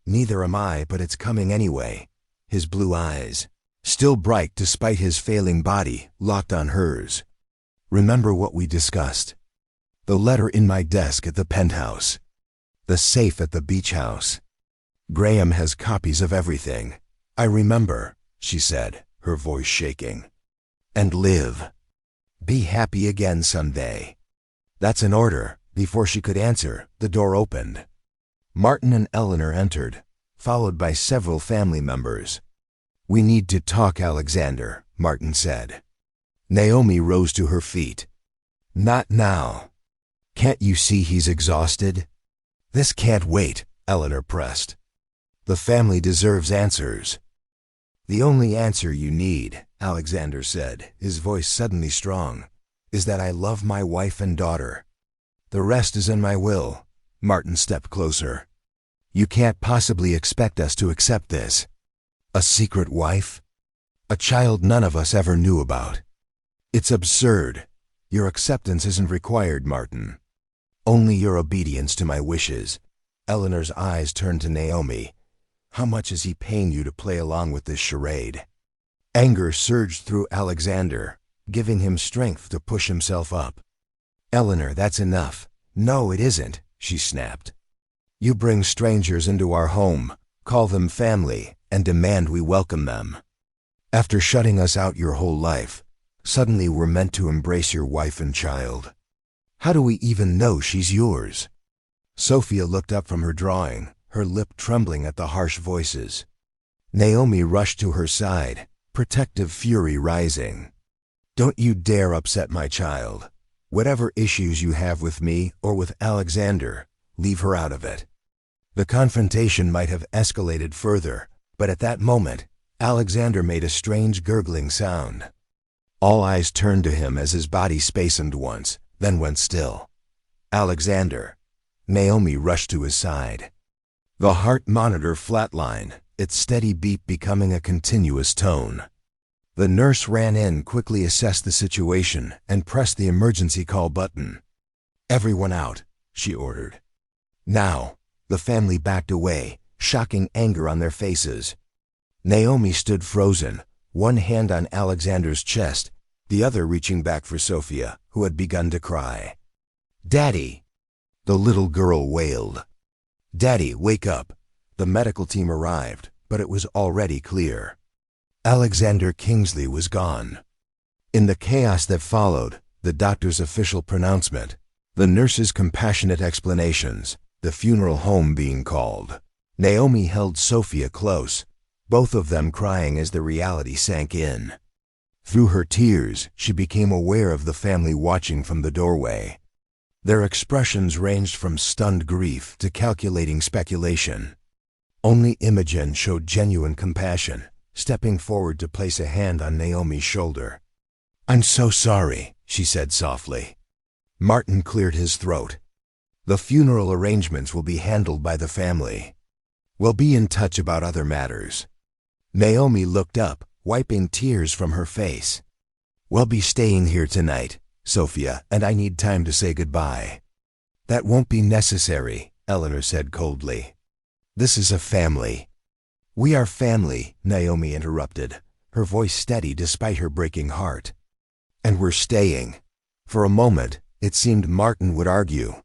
"Neither am I, but it's coming anyway." His blue eyes, still bright despite his failing body, locked on hers. "Remember what we discussed? The letter in my desk at the penthouse. The safe at the beach house. Graham has copies of everything." "I remember," she said, her voice shaking. "And live. Be happy again someday." "That's an order." Before she could answer, the door opened. Martin and Eleanor entered, followed by several family members. "We need to talk, Alexander," Martin said. Naomi rose to her feet. "Not now." Can't you see he's exhausted? This can't wait, Eleanor pressed. The family deserves answers. The only answer you need, Alexander said, his voice suddenly strong, is that I love my wife and daughter. The rest is in my will. Martin stepped closer. You can't possibly expect us to accept this. A secret wife? A child none of us ever knew about. It's absurd. Your acceptance isn't required, Martin. Only your obedience to my wishes. Eleanor's eyes turned to Naomi. How much is he paying you to play along with this charade? Anger surged through Alexander, giving him strength to push himself up. Eleanor, that's enough. No, it isn't, she snapped. You bring strangers into our home, call them family, and demand we welcome them. After shutting us out your whole life, suddenly we're meant to embrace your wife and child. How do we even know she's yours? Sophia looked up from her drawing, her lip trembling at the harsh voices. Naomi rushed to her side, protective fury rising. Don't you dare upset my child. Whatever issues you have with me or with Alexander, leave her out of it. The confrontation might have escalated further, but at that moment, Alexander made a strange gurgling sound. All eyes turned to him as his body spasmed once, then went still. Alexander. Naomi rushed to his side. The heart monitor flatlined, its steady beep becoming a continuous tone. The nurse ran in, quickly assessed the situation, and pressed the emergency call button. Everyone out, she ordered. Now. The family backed away, shocking anger on their faces. Naomi stood frozen, one hand on Alexander's chest, the other reaching back for Sophia, who had begun to cry. Daddy! The little girl wailed. Daddy, wake up! The medical team arrived, but it was already clear. Alexander Kingsley was gone. In the chaos that followed, the doctor's official pronouncement, the nurse's compassionate explanations, the funeral home being called, Naomi held Sophia close, both of them crying as the reality sank in. Through her tears, she became aware of the family watching from the doorway. Their expressions ranged from stunned grief to calculating speculation. Only Imogen showed genuine compassion, stepping forward to place a hand on Naomi's shoulder. I'm so sorry, she said softly. Martin cleared his throat. The funeral arrangements will be handled by the family. We'll be in touch about other matters. Naomi looked up, wiping tears from her face. We'll be staying here tonight, Sophia, and I need time to say goodbye. That won't be necessary, Eleanor said coldly. This is a family. We are family, Naomi interrupted, her voice steady despite her breaking heart. And we're staying. For a moment, it seemed Martin would argue.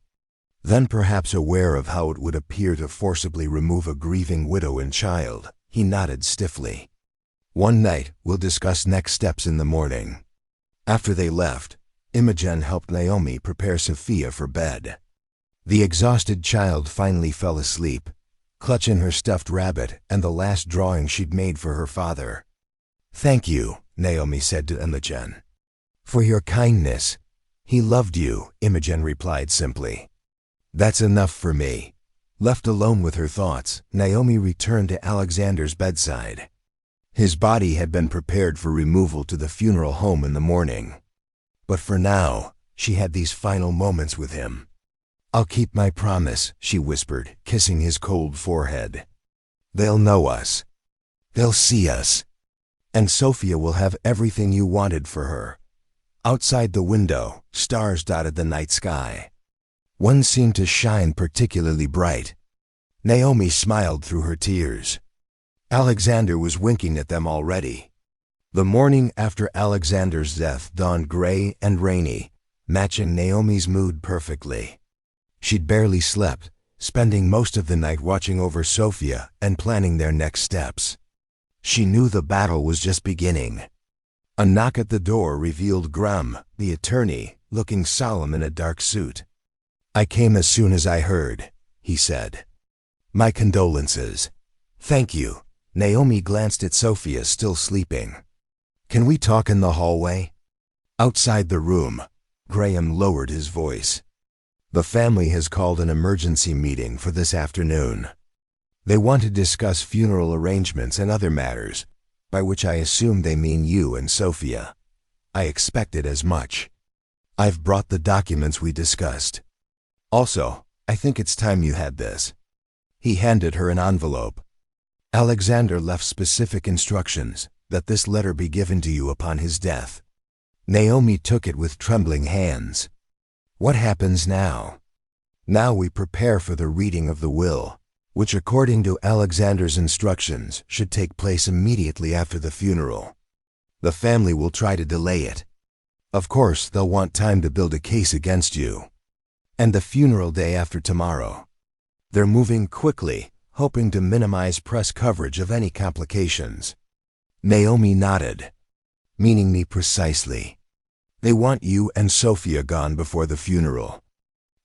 Then, perhaps aware of how it would appear to forcibly remove a grieving widow and child, he nodded stiffly. One night, we'll discuss next steps in the morning. After they left, Imogen helped Naomi prepare Sophia for bed. The exhausted child finally fell asleep, clutching her stuffed rabbit and the last drawing she'd made for her father. Thank you, Naomi said to Imogen. For your kindness. He loved you, Imogen replied simply. That's enough for me. Left alone with her thoughts, Naomi returned to Alexander's bedside. His body had been prepared for removal to the funeral home in the morning. But for now, she had these final moments with him. I'll keep my promise, she whispered, kissing his cold forehead. They'll know us. They'll see us. And Sophia will have everything you wanted for her. Outside the window, stars dotted the night sky. One seemed to shine particularly bright. Naomi smiled through her tears. Alexander was winking at them already. The morning after Alexander's death dawned gray and rainy, matching Naomi's mood perfectly. She'd barely slept, spending most of the night watching over Sophia and planning their next steps. She knew the battle was just beginning. A knock at the door revealed Graham, the attorney, looking solemn in a dark suit. I came as soon as I heard, he said. My condolences. Thank you. Naomi glanced at Sophia, still sleeping. Can we talk in the hallway? Outside the room, Graham lowered his voice. The family has called an emergency meeting for this afternoon. They want to discuss funeral arrangements and other matters, by which I assume they mean you and Sophia. I expected as much. I've brought the documents we discussed. Also, I think it's time you had this. He handed her an envelope. Alexander left specific instructions that this letter be given to you upon his death. Naomi took it with trembling hands. What happens now? Now we prepare for the reading of the will, which according to Alexander's instructions should take place immediately after the funeral. The family will try to delay it. Of course, they'll want time to build a case against you. And the funeral day after tomorrow. They're moving quickly, hoping to minimize press coverage of any complications. Naomi nodded. Meaning me precisely. They want you and Sophia gone before the funeral.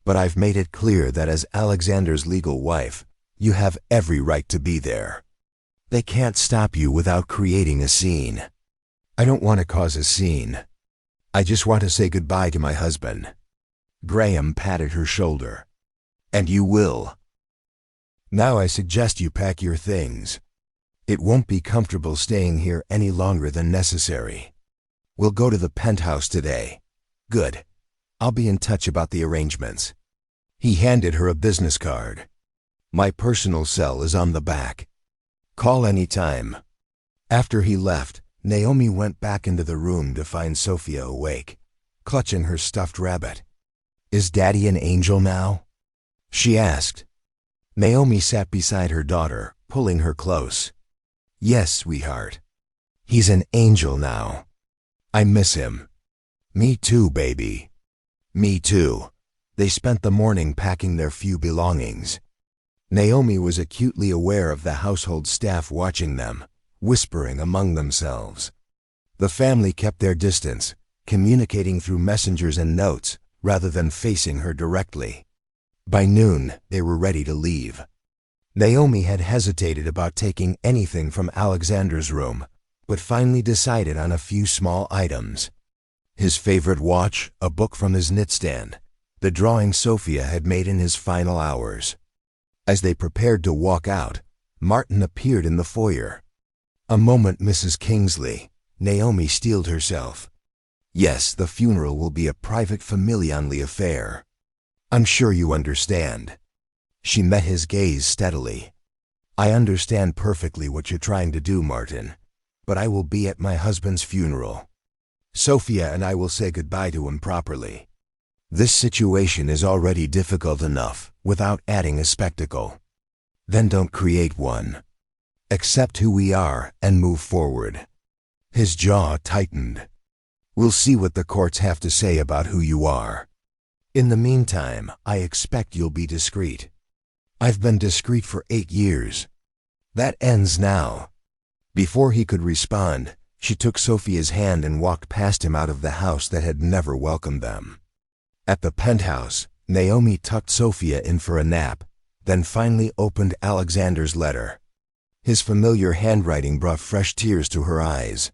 But I've made it clear that as Alexander's legal wife, you have every right to be there. They can't stop you without creating a scene. I don't want to cause a scene. I just want to say goodbye to my husband. Graham patted her shoulder. And you will. Now I suggest you pack your things. It won't be comfortable staying here any longer than necessary. We'll go to the penthouse today. Good. I'll be in touch about the arrangements. He handed her a business card. My personal cell is on the back. Call any time. After he left, Naomi went back into the room to find Sophia awake, clutching her stuffed rabbit. Is Daddy an angel now? She asked. Naomi sat beside her daughter, pulling her close. Yes, sweetheart. He's an angel now. I miss him. Me too, baby. Me too. They spent the morning packing their few belongings. Naomi was acutely aware of the household staff watching them, whispering among themselves. The family kept their distance, communicating through messengers and notes, rather than facing her directly. By noon, they were ready to leave. Naomi had hesitated about taking anything from Alexander's room, but finally decided on a few small items. His favorite watch, a book from his knitstand, the drawing Sophia had made in his final hours. As they prepared to walk out, Martin appeared in the foyer. A moment, Mrs. Kingsley. Naomi steeled herself. Yes, the funeral will be a private family-only affair. I'm sure you understand. She met his gaze steadily. I understand perfectly what you're trying to do, Martin, but I will be at my husband's funeral. Sophia and I will say goodbye to him properly. This situation is already difficult enough without adding a spectacle. Then don't create one. Accept who we are and move forward. His jaw tightened. We'll see what the courts have to say about who you are. In the meantime, I expect you'll be discreet. I've been discreet for 8 years. That ends now. Before he could respond, she took Sophia's hand and walked past him out of the house that had never welcomed them. At the penthouse, Naomi tucked Sophia in for a nap, then finally opened Alexander's letter. His familiar handwriting brought fresh tears to her eyes.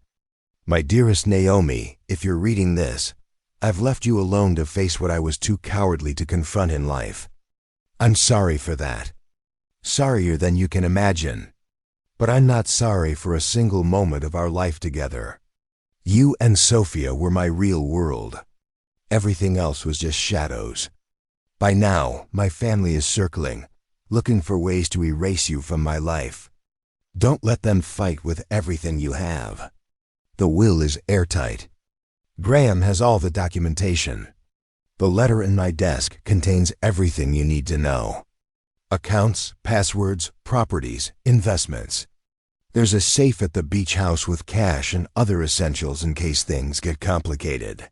My dearest Naomi, if you're reading this, I've left you alone to face what I was too cowardly to confront in life. I'm sorry for that. Sorrier than you can imagine. But I'm not sorry for a single moment of our life together. You and Sophia were my real world. Everything else was just shadows. By now, my family is circling, looking for ways to erase you from my life. Don't let them fight with everything you have. The will is airtight. Graham has all the documentation. The letter in my desk contains everything you need to know. Accounts, passwords, properties, investments. There's a safe at the beach house with cash and other essentials in case things get complicated.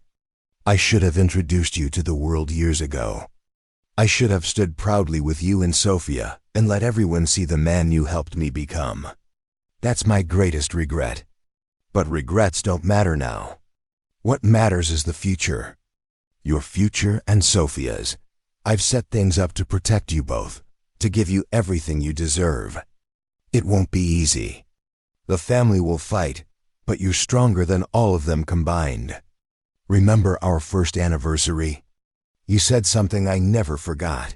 I should have introduced you to the world years ago. I should have stood proudly with you and Sophia and let everyone see the man you helped me become. That's my greatest regret. But regrets don't matter now. What matters is the future. Your future and Sophia's. I've set things up to protect you both, to give you everything you deserve. It won't be easy. The family will fight, but you're stronger than all of them combined. Remember our first anniversary? You said something I never forgot.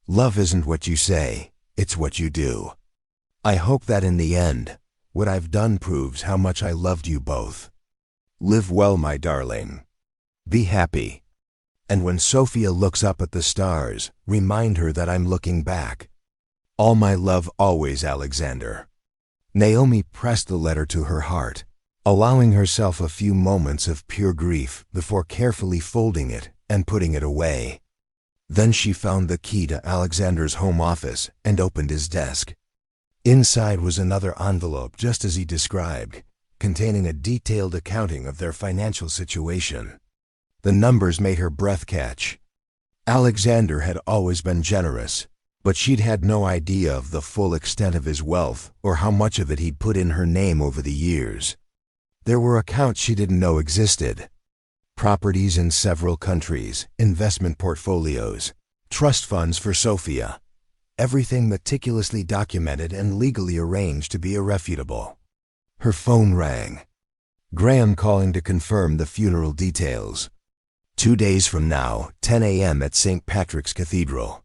Love isn't what you say, it's what you do. I hope that in the end, what I've done proves how much I loved you both. Live well, my darling. Be happy. And when Sophia looks up at the stars, remind her that I'm looking back. All my love always, Alexander. Naomi pressed the letter to her heart, allowing herself a few moments of pure grief before carefully folding it and putting it away. Then she found the key to Alexander's home office and opened his desk. Inside was another envelope just as he described, containing a detailed accounting of their financial situation. The numbers made her breath catch. Alexander had always been generous, but she'd had no idea of the full extent of his wealth or how much of it he'd put in her name over the years. There were accounts she didn't know existed. Properties in several countries, investment portfolios, trust funds for Sophia. Everything meticulously documented and legally arranged to be irrefutable. Her phone rang. Graham calling to confirm the funeral details. 2 days from now, 10 a.m. at St. Patrick's Cathedral.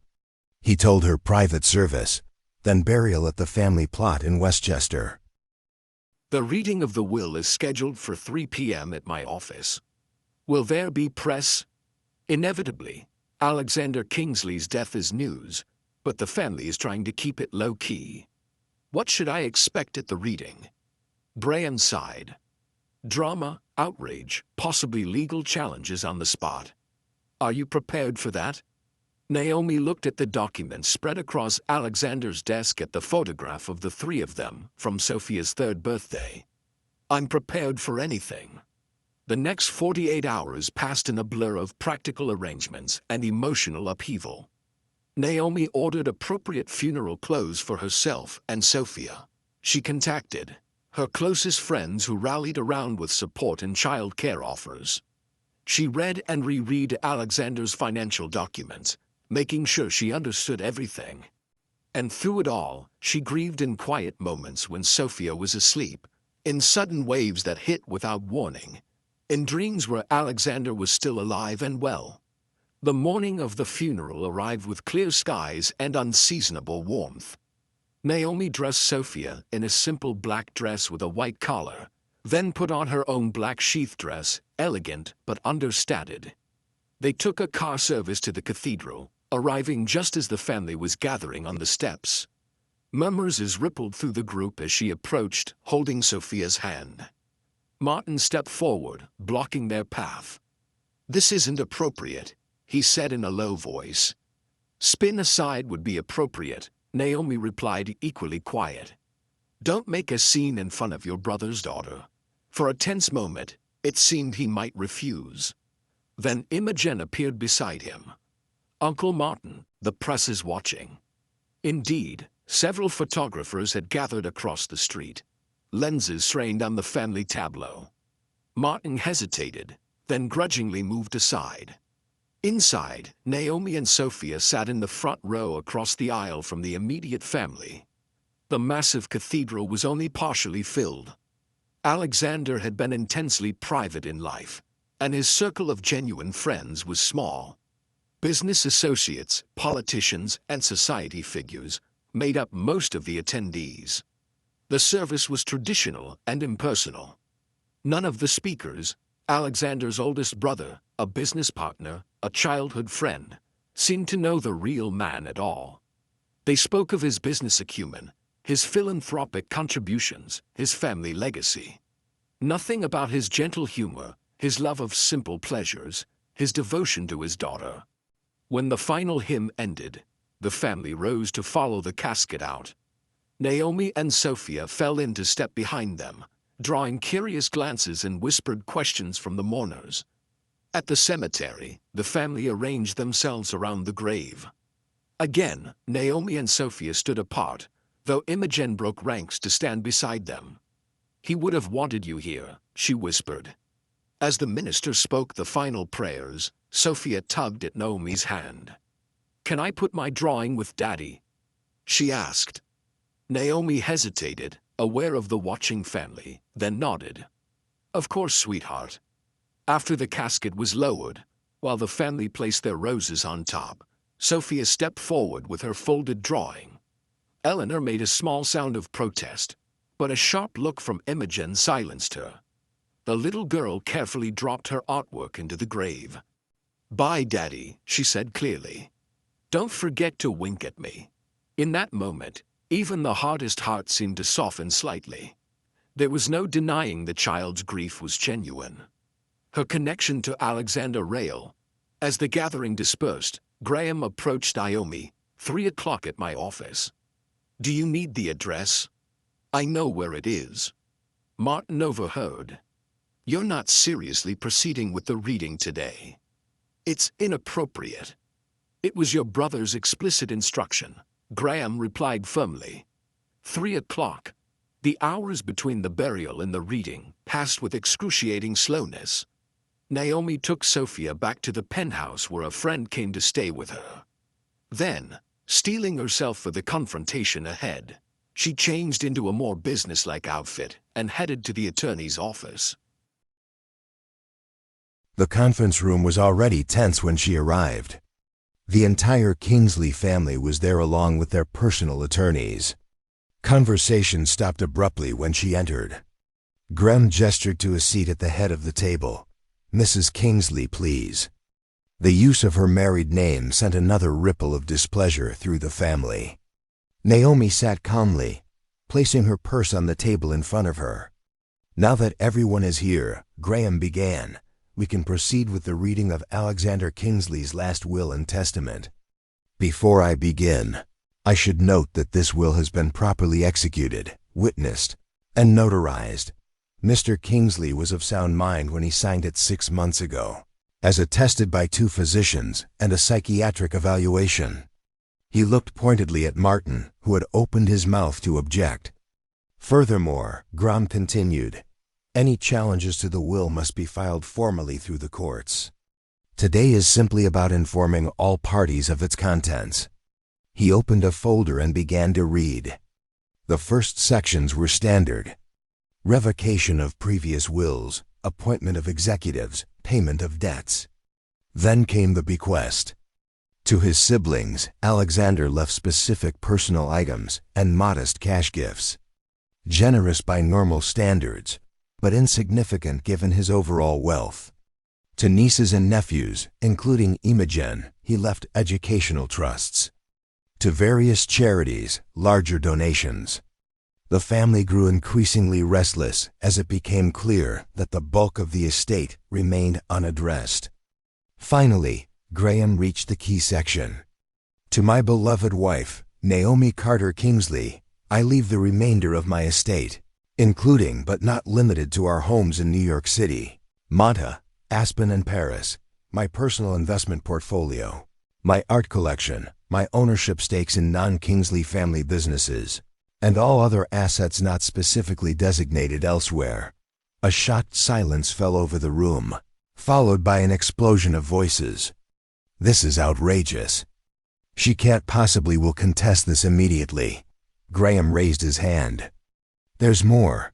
He told her private service, then burial at the family plot in Westchester. The reading of the will is scheduled for 3 p.m. at my office. Will there be press? Inevitably, Alexander Kingsley's death is news, but the family is trying to keep it low-key. What should I expect at the reading? Brian sighed. Drama, outrage, possibly legal challenges on the spot. Are you prepared for that? Naomi looked at the documents spread across Alexander's desk at the photograph of the three of them from Sophia's 3rd birthday. I'm prepared for anything. The next 48 hours passed in a blur of practical arrangements and emotional upheaval. Naomi ordered appropriate funeral clothes for herself and Sophia. She contacted her closest friends who rallied around with support and child care offers. She read and reread Alexander's financial documents, making sure she understood everything. And through it all, she grieved in quiet moments when Sophia was asleep, in sudden waves that hit without warning, in dreams where Alexander was still alive and well. The morning of the funeral arrived with clear skies and unseasonable warmth. Naomi dressed Sophia in a simple black dress with a white collar, then put on her own black sheath dress, elegant but understated. They took a car service to the cathedral, arriving just as the family was gathering on the steps. Murmurs rippled through the group as she approached, holding Sophia's hand. Martin stepped forward, blocking their path. "This isn't appropriate," he said in a low voice. "Spin aside would be appropriate," Naomi replied, equally quiet. "Don't make a scene in front of your brother's daughter." For a tense moment, it seemed he might refuse. Then Imogen appeared beside him. "Uncle Martin, the press is watching." Indeed, several photographers had gathered across the street, lenses strained on the family tableau. Martin hesitated, then grudgingly moved aside. Inside, Naomi and Sophia sat in the front row across the aisle from the immediate family. The massive cathedral was only partially filled. Alexander had been intensely private in life, and his circle of genuine friends was small. Business associates, politicians, and society figures made up most of the attendees. The service was traditional and impersonal. None of the speakers, Alexander's oldest brother, a business partner, a childhood friend, seemed to know the real man at all. They spoke of his business acumen, his philanthropic contributions, his family legacy. Nothing about his gentle humor, his love of simple pleasures, his devotion to his daughter. When the final hymn ended, the family rose to follow the casket out. Naomi and Sophia fell in to step behind them, drawing curious glances and whispered questions from the mourners. At the cemetery, the family arranged themselves around the grave. Again, Naomi and Sophia stood apart, though Imogen broke ranks to stand beside them. "He would have wanted you here," she whispered. As the minister spoke the final prayers, Sophia tugged at Naomi's hand. "Can I put my drawing with Daddy?" she asked. Naomi hesitated, aware of the watching family, then nodded. "Of course, sweetheart." After the casket was lowered, While the family placed their roses on top, Sophia stepped forward with her folded drawing. Eleanor made a small sound of protest, but a sharp look from Imogen silenced her. The little girl carefully dropped her artwork into the grave. "Bye, Daddy," she said clearly. "Don't forget to wink at me." In that moment, even the hardest heart seemed to soften slightly. There was no denying the child's grief was genuine. Her connection to Alexander Rayl. As the gathering dispersed, Graham approached Naomi. 3 o'clock at my office. "Do you need the address?" "I know where it is." Martin overheard. "You're not seriously proceeding with the reading today. It's inappropriate." "It was your brother's explicit instruction," Graham replied firmly. 3 o'clock. The hours between the burial and the reading passed with excruciating slowness. Naomi took Sophia back to the penthouse where a friend came to stay with her. Then, steeling herself for the confrontation ahead, she changed into a more businesslike outfit and headed to the attorney's office. The conference room was already tense when she arrived. The entire Kingsley family was there along with their personal attorneys. Conversation stopped abruptly when she entered. Graham gestured to a seat at the head of the table. "Mrs. Kingsley, please." The use of her married name sent another ripple of displeasure through the family. Naomi sat calmly, placing her purse on the table in front of her. "Now that everyone is here," Graham began, "we can proceed with the reading of Alexander Kingsley's last will and testament. Before I begin, I should note that this will has been properly executed, witnessed, and notarized. Mr. Kingsley was of sound mind when he signed it 6 months ago, as attested by 2 physicians and a psychiatric evaluation." He looked pointedly at Martin, who had opened his mouth to object. "Furthermore," Graham continued, "any challenges to the will must be filed formally through the courts. Today is simply about informing all parties of its contents." He opened a folder and began to read. The first sections were standard: revocation of previous wills, appointment of executives, payment of debts. Then came the bequest. To his siblings, Alexander left specific personal items and modest cash gifts. Generous by normal standards, but insignificant given his overall wealth. To nieces and nephews, including Imogen, he left educational trusts. To various charities, larger donations. The family grew increasingly restless as it became clear that the bulk of the estate remained unaddressed. Finally, Graham reached the key section. "To my beloved wife, Naomi Carter Kingsley, I leave the remainder of my estate, including but not limited to our homes in New York City, Malta, Aspen, and Paris, my personal investment portfolio, my art collection, my ownership stakes in non-Kingsley family businesses, and all other assets not specifically designated elsewhere." A shocked silence fell over the room, followed by an explosion of voices. "This is outrageous. She can't possibly will contest this immediately." Graham raised his hand. "There's more."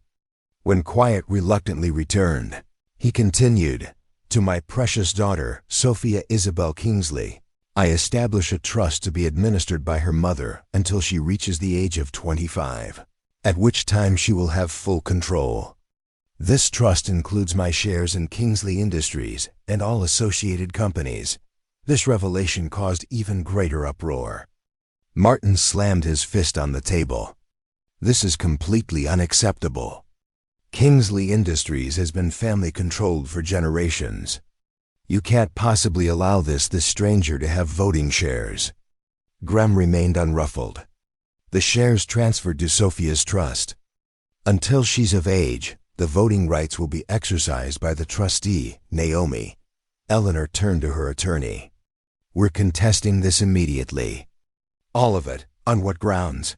When quiet reluctantly returned, he continued, "To my precious daughter, Sophia Isabel Kingsley, I establish a trust to be administered by her mother until she reaches the age of 25, at which time she will have full control. This trust includes my shares in Kingsley Industries and all associated companies." This revelation caused even greater uproar. Martin slammed his fist on the table. "This is completely unacceptable. Kingsley Industries has been family-controlled for generations. You can't possibly allow this stranger to have voting shares." Graham remained unruffled. "The shares transferred to Sophia's trust. Until she's of age, the voting rights will be exercised by the trustee, Naomi." Eleanor turned to her attorney. "We're contesting this immediately." "All of it? On what grounds?"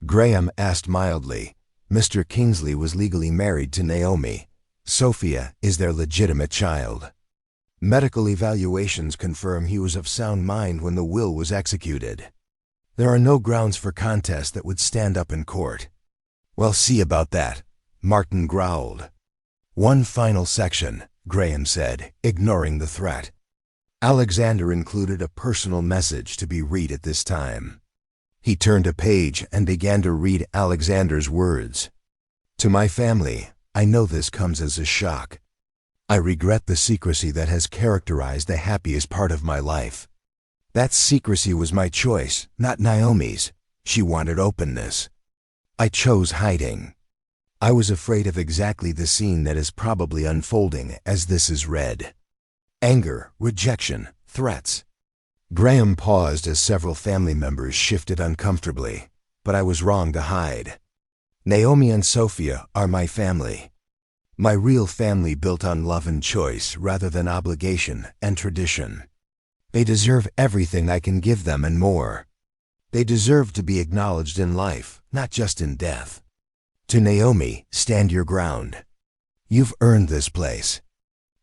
Graham asked mildly. "Mr. Kingsley was legally married to Naomi. Sophia is their legitimate child. Medical evaluations confirm he was of sound mind when the will was executed. There are no grounds for contest that would stand up in court." "Well, see about that," Martin growled. "One final section," Graham said, ignoring the threat. Alexander included a personal message to be read at this time. He turned a page and began to read Alexander's words. To my family, I know this comes as a shock. I regret the secrecy that has characterized the happiest part of my life. That secrecy was my choice, not Naomi's. She wanted openness. I chose hiding. I was afraid of exactly the scene that is probably unfolding as this is read. Anger, rejection, threats. Graham paused as several family members shifted uncomfortably, but I was wrong to hide. Naomi and Sophia are my family. My real family built on love and choice rather than obligation and tradition. They deserve everything I can give them and more. They deserve to be acknowledged in life, not just in death. To Naomi, stand your ground. You've earned this place.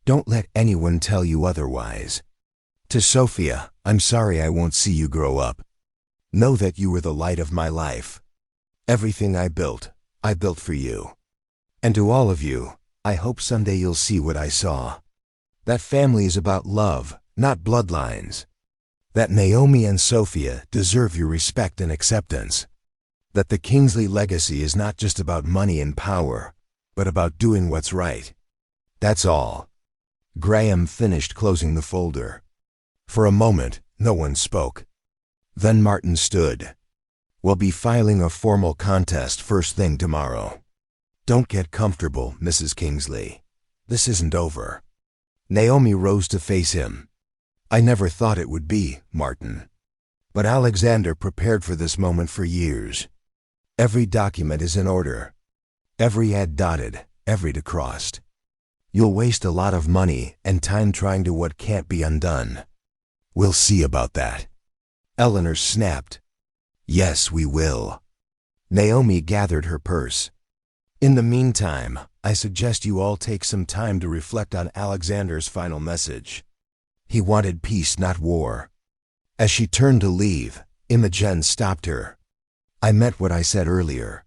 Don't let anyone tell you otherwise. To Sophia, I'm sorry I won't see you grow up. Know that you were the light of my life. Everything I built for you. And to all of you, I hope someday you'll see what I saw. That family is about love, not bloodlines. That Naomi and Sophia deserve your respect and acceptance. That the Kingsley legacy is not just about money and power, but about doing what's right. That's all. Graham finished closing the folder. For a moment, no one spoke. Then Martin stood. We'll be filing a formal contest first thing tomorrow. Don't get comfortable, Mrs. Kingsley. This isn't over. Naomi rose to face him. I never thought it would be, Martin. But Alexander prepared for this moment for years. Every document is in order. Every ad dotted, every T crossed. You'll waste a lot of money and time trying to what can't be undone. We'll see about that. Eleanor snapped. Yes, we will. Naomi gathered her purse. In the meantime, I suggest you all take some time to reflect on Alexander's final message. He wanted peace, not war. As she turned to leave, Imogen stopped her. I meant what I said earlier.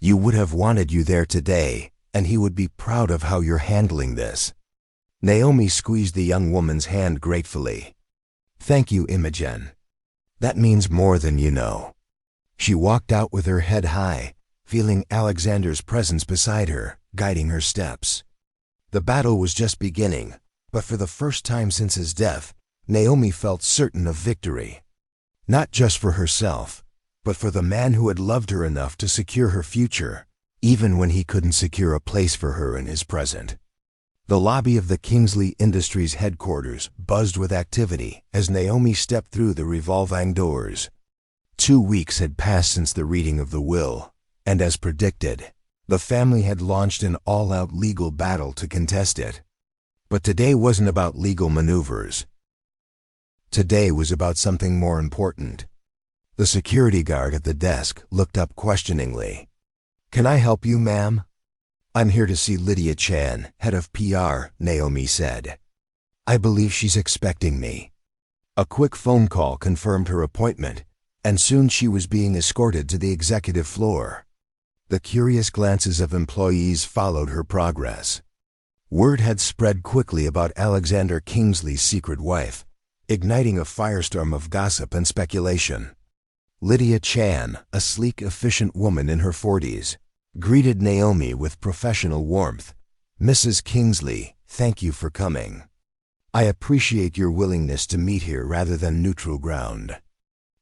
You would have wanted you there today, and he would be proud of how you're handling this. Naomi squeezed the young woman's hand gratefully. Thank you, Imogen. That means more than you know. She walked out with her head high, feeling Alexander's presence beside her, guiding her steps. The battle was just beginning, but for the first time since his death, Naomi felt certain of victory. Not just for herself, but for the man who had loved her enough to secure her future, even when he couldn't secure a place for her in his present. The lobby of the Kingsley Industries headquarters buzzed with activity as Naomi stepped through the revolving doors. 2 weeks had passed since the reading of the will, and as predicted, the family had launched an all-out legal battle to contest it. But today wasn't about legal maneuvers. Today was about something more important. The security guard at the desk looked up questioningly. Can I help you, ma'am? I'm here to see Lydia Chan, head of PR, Naomi said. I believe she's expecting me. A quick phone call confirmed her appointment, and soon she was being escorted to the executive floor. The curious glances of employees followed her progress. Word had spread quickly about Alexander Kingsley's secret wife, igniting a firestorm of gossip and speculation. Lydia Chan, a sleek, efficient woman in her 40s, greeted Naomi with professional warmth. Mrs. Kingsley, thank you for coming. I appreciate your willingness to meet here rather than neutral ground.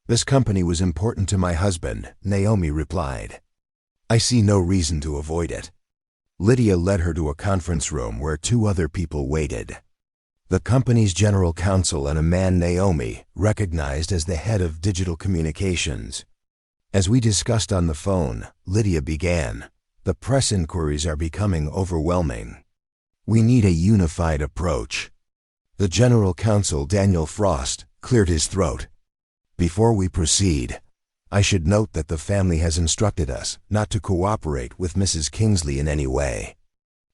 This company was important to my husband, Naomi replied. I see no reason to avoid it. Lydia led her to a conference room where 2 other people waited. The company's general counsel and a man Naomi recognized as the head of digital communications. As we discussed on the phone, Lydia began, the press inquiries are becoming overwhelming. We need a unified approach. The general counsel, Daniel Frost, cleared his throat. Before we proceed, I should note that the family has instructed us not to cooperate with Mrs. Kingsley in any way.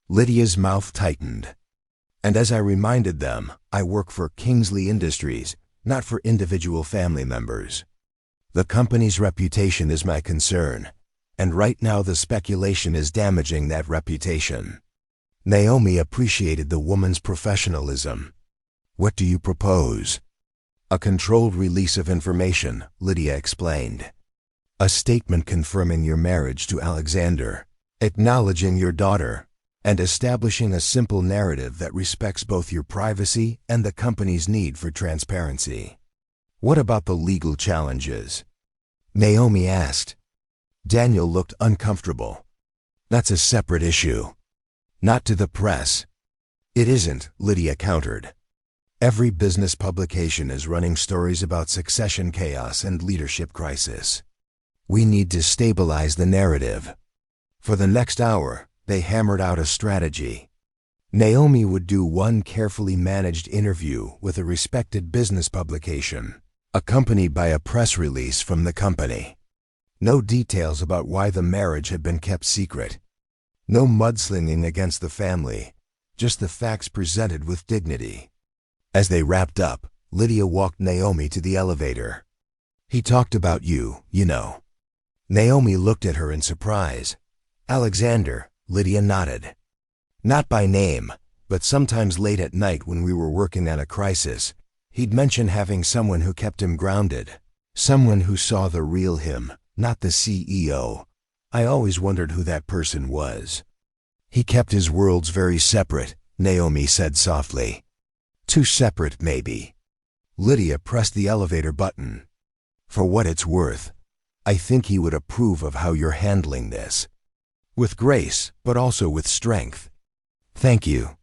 Lydia's mouth tightened. And as I reminded them, I work for Kingsley Industries, not for individual family members. The company's reputation is my concern, and right now the speculation is damaging that reputation. Naomi appreciated the woman's professionalism. What do you propose? A controlled release of information, Lydia explained. A statement confirming your marriage to Alexander, acknowledging your daughter, and establishing a simple narrative that respects both your privacy and the company's need for transparency. What about the legal challenges? Naomi asked. Daniel looked uncomfortable. That's a separate issue. Not to the press. It isn't, Lydia countered. Every business publication is running stories about succession chaos and leadership crisis. We need to stabilize the narrative. For the next hour, they hammered out a strategy. Naomi would do one carefully managed interview with a respected business publication, accompanied by a press release from the company. No details about why the marriage had been kept secret. No mudslinging against the family, just the facts presented with dignity. As they wrapped up, Lydia walked Naomi to the elevator. He talked about you, you know. Naomi looked at her in surprise. Alexander, Lydia nodded. Not by name, but sometimes late at night when we were working on a crisis, he'd mention having someone who kept him grounded. Someone who saw the real him, not the CEO. I always wondered who that person was. He kept his worlds very separate, Naomi said softly. Too separate, maybe. Lydia pressed the elevator button. For what it's worth, I think he would approve of how you're handling this. With grace, but also with strength. Thank you.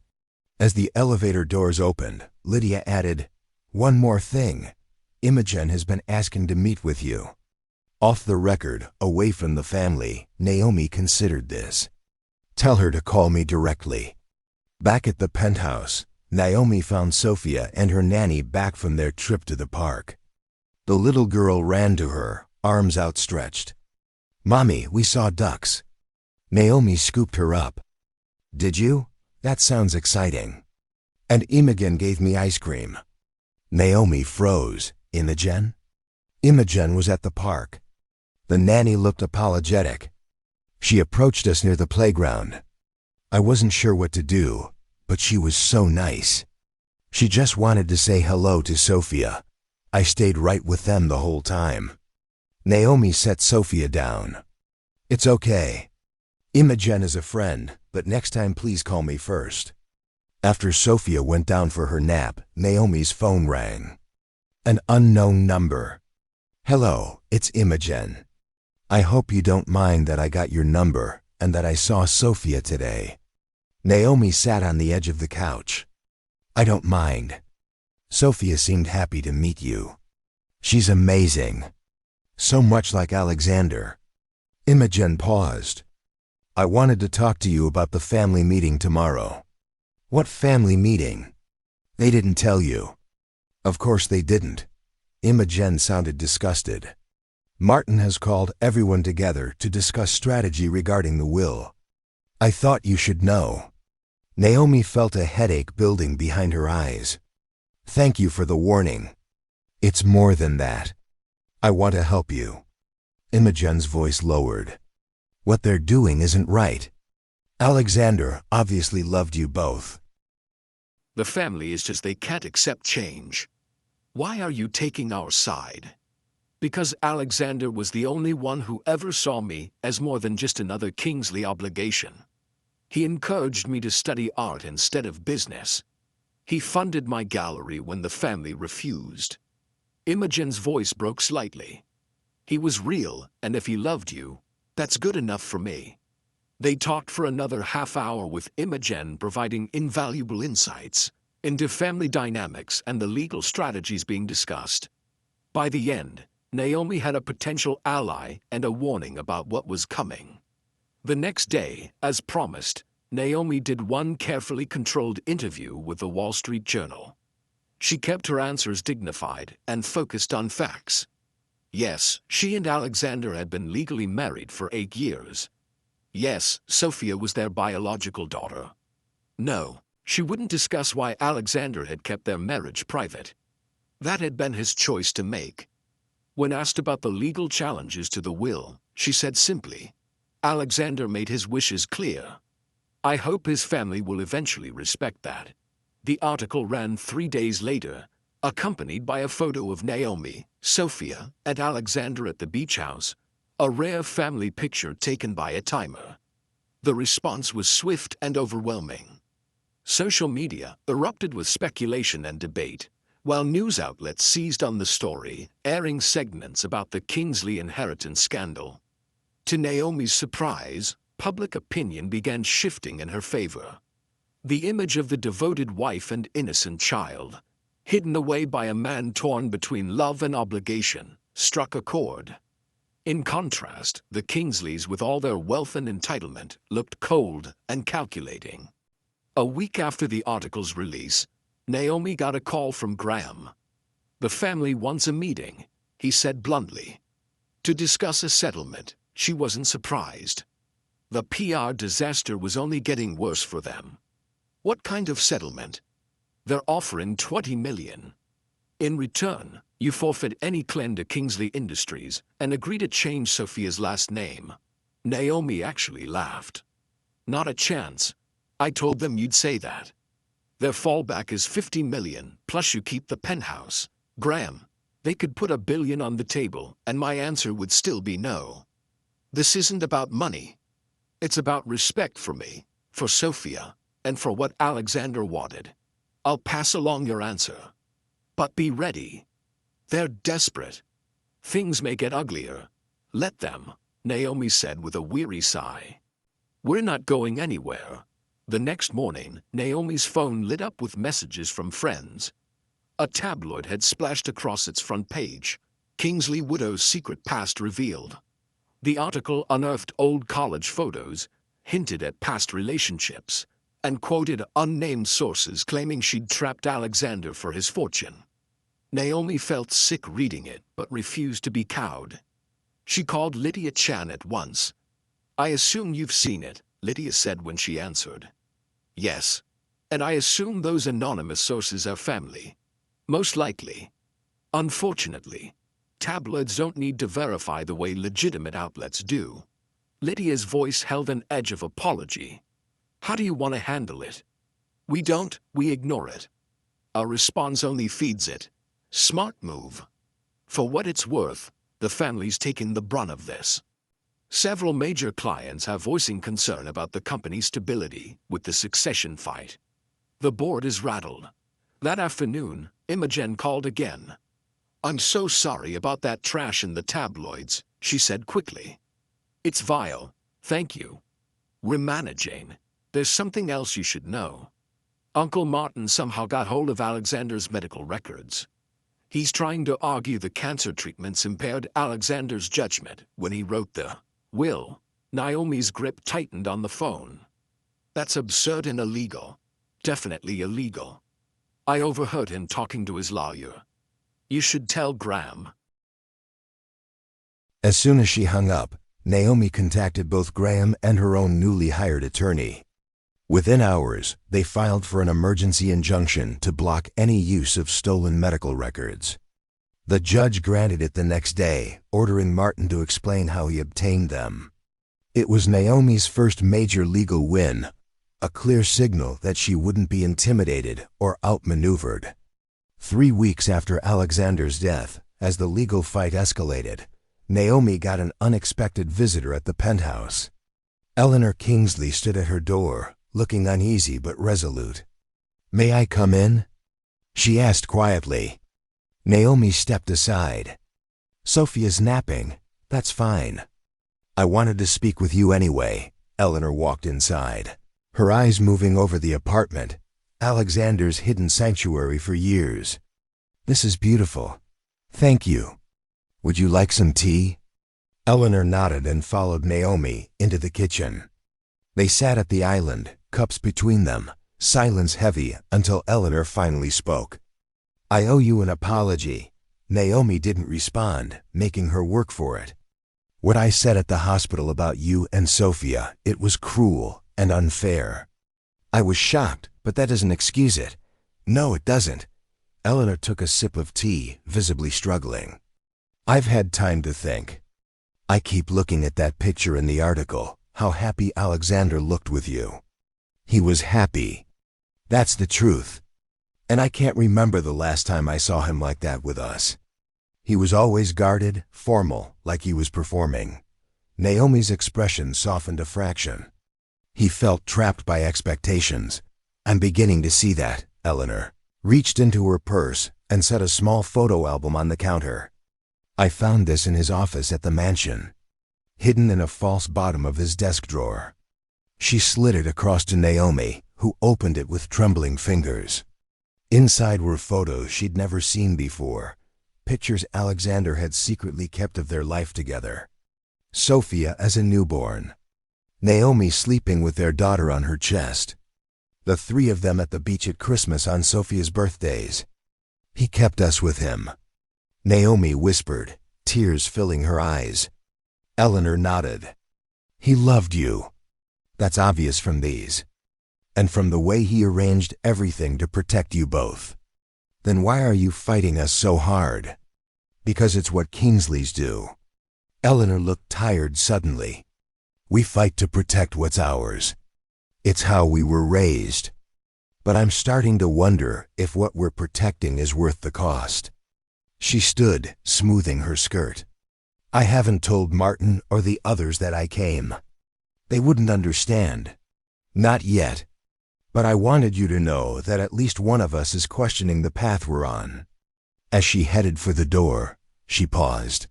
As the elevator doors opened, Lydia added, one more thing. Imogen has been asking to meet with you. Off the record, away from the family, Naomi considered this. Tell her to call me directly. Back at the penthouse, Naomi found Sophia and her nanny back from their trip to the park. The little girl ran to her, arms outstretched. Mommy, we saw ducks. Naomi scooped her up. Did you? That sounds exciting. And Imogen gave me ice cream. Naomi froze. Imogen? Imogen was at the park. The nanny looked apologetic. She approached us near the playground. I wasn't sure what to do, but she was so nice. She just wanted to say hello to Sophia. I stayed right with them the whole time. Naomi set Sophia down. It's okay. Imogen is a friend, but next time please call me first. After Sophia went down for her nap, Naomi's phone rang. An unknown number. Hello, it's Imogen. I hope you don't mind that I got your number and that I saw Sophia today. Naomi sat on the edge of the couch. I don't mind. Sophia seemed happy to meet you. She's amazing. So much like Alexander. Imogen paused. I wanted to talk to you about the family meeting tomorrow. What family meeting? They didn't tell you. Of course they didn't. Imogen sounded disgusted. Martin has called everyone together to discuss strategy regarding the will. I thought you should know. Naomi felt a headache building behind her eyes. Thank you for the warning. It's more than that. I want to help you. Imogen's voice lowered. What they're doing isn't right. Alexander obviously loved you both. The family is just they can't accept change. Why are you taking our side? Because Alexander was the only one who ever saw me as more than just another Kingsley obligation. He encouraged me to study art instead of business. He funded my gallery when the family refused. Imogen's voice broke slightly. He was real, and if he loved you, that's good enough for me. They talked for another half hour with Imogen providing invaluable insights into family dynamics and the legal strategies being discussed. By the end, Naomi had a potential ally and a warning about what was coming. The next day, as promised, Naomi did one carefully controlled interview with the Wall Street Journal. She kept her answers dignified and focused on facts. Yes, she and Alexander had been legally married for 8 years. Yes, Sophia was their biological daughter. No, she wouldn't discuss why Alexander had kept their marriage private. That had been his choice to make. When asked about the legal challenges to the will, she said simply, Alexander made his wishes clear. I hope his family will eventually respect that. The article ran 3 days later, accompanied by a photo of Naomi, Sophia, and Alexander at the beach house, a rare family picture taken by a timer. The response was swift and overwhelming. Social media erupted with speculation and debate, while news outlets seized on the story, airing segments about the Kingsley inheritance scandal. To Naomi's surprise, public opinion began shifting in her favor. The image of the devoted wife and innocent child, hidden away by a man torn between love and obligation, struck a chord. In contrast, the Kingsleys, with all their wealth and entitlement, looked cold and calculating. A week after the article's release, Naomi got a call from Graham. "The family wants a meeting," he said bluntly. To discuss a settlement, she wasn't surprised. The PR disaster was only getting worse for them. "What kind of settlement?" "They're offering $20 million. In return, you forfeit any claim to Kingsley Industries and agree to change Sophia's last name." Naomi actually laughed. "Not a chance. I told them you'd say that. Their fallback is $50 million, plus you keep the penthouse." "Graham, they could put $1 billion on the table, and my answer would still be no. This isn't about money. It's about respect for me, for Sophia, and for what Alexander wanted. I'll pass along your answer. But be ready. They're desperate. Things may get uglier. Let them," Naomi said with a weary sigh. "We're not going anywhere." The next morning, Naomi's phone lit up with messages from friends. A tabloid had splashed across its front page, "Kingsley widow's secret past revealed." The article unearthed old college photos, hinted at past relationships, and quoted unnamed sources claiming she'd trapped Alexander for his fortune. Naomi felt sick reading it, but refused to be cowed. She called Lydia Chan at once. "I assume you've seen it," Lydia said when she answered. "Yes. And I assume those anonymous sources are family. Most likely. Unfortunately, tabloids don't need to verify the way legitimate outlets do." Lydia's voice held an edge of apology. "How do you want to handle it?" "We don't, we ignore it. Our response only feeds it." "Smart move. For what it's worth, the family's taking the brunt of this. Several major clients are voicing concern about the company's stability with the succession fight. The board is rattled." That afternoon, Imogen called again. "I'm so sorry about that trash in the tabloids," she said quickly. "It's vile, thank you. We're managing. There's something else you should know. Uncle Martin somehow got hold of Alexander's medical records. He's trying to argue the cancer treatments impaired Alexander's judgment when he wrote the will." Naomi's grip tightened on the phone. "That's absurd and illegal. Definitely illegal. I overheard him talking to his lawyer. You should tell Graham." As soon as she hung up, Naomi contacted both Graham and her own newly hired attorney. Within hours, they filed for an emergency injunction to block any use of stolen medical records. The judge granted it the next day, ordering Martin to explain how he obtained them. It was Naomi's first major legal win, a clear signal that she wouldn't be intimidated or outmaneuvered. 3 weeks after Alexander's death, as the legal fight escalated, Naomi got an unexpected visitor at the penthouse. Eleanor Kingsley stood at her door, looking uneasy but resolute. "May I come in?" she asked quietly. Naomi stepped aside. "Sophia's napping. That's fine." "I wanted to speak with you anyway." Eleanor walked inside, her eyes moving over the apartment, Alexander's hidden sanctuary for years. "This is beautiful. Thank you. Would you like some tea?" Eleanor nodded and followed Naomi into the kitchen. They sat at the island, cups between them, silence heavy until Eleanor finally spoke. "I owe you an apology." Naomi didn't respond, making her work for it. "What I said at the hospital about you and Sophia, it was cruel and unfair. I was shocked, but that doesn't excuse it." "No, it doesn't." Eleanor took a sip of tea, visibly struggling. "I've had time to think. I keep looking at that picture in the article, how happy Alexander looked with you. He was happy. That's the truth. And I can't remember the last time I saw him like that with us. He was always guarded, formal, like he was performing. Naomi's expression softened a fraction. He felt trapped by expectations. I'm beginning to see that, Eleanor reached into her purse and set a small photo album on the counter. I found this in his office at the mansion, hidden in a false bottom of his desk drawer. She slid it across to Naomi, who opened it with trembling fingers. Inside were photos she'd never seen before, pictures Alexander had secretly kept of their life together. Sophia as a newborn, Naomi sleeping with their daughter on her chest, the three of them at the beach at Christmas on Sophia's birthdays. He kept us with him, Naomi whispered, tears filling her eyes. Eleanor nodded. He loved you. That's obvious from these. And from the way he arranged everything to protect you both. Then why are you fighting us so hard? Because it's what Kingsleys do. Eleanor looked tired suddenly. We fight to protect what's ours. It's how we were raised. But I'm starting to wonder if what we're protecting is worth the cost. She stood, smoothing her skirt. I haven't told Martin or the others that I came. They wouldn't understand. Not yet. But I wanted you to know that at least one of us is questioning the path we're on. As she headed for the door, she paused.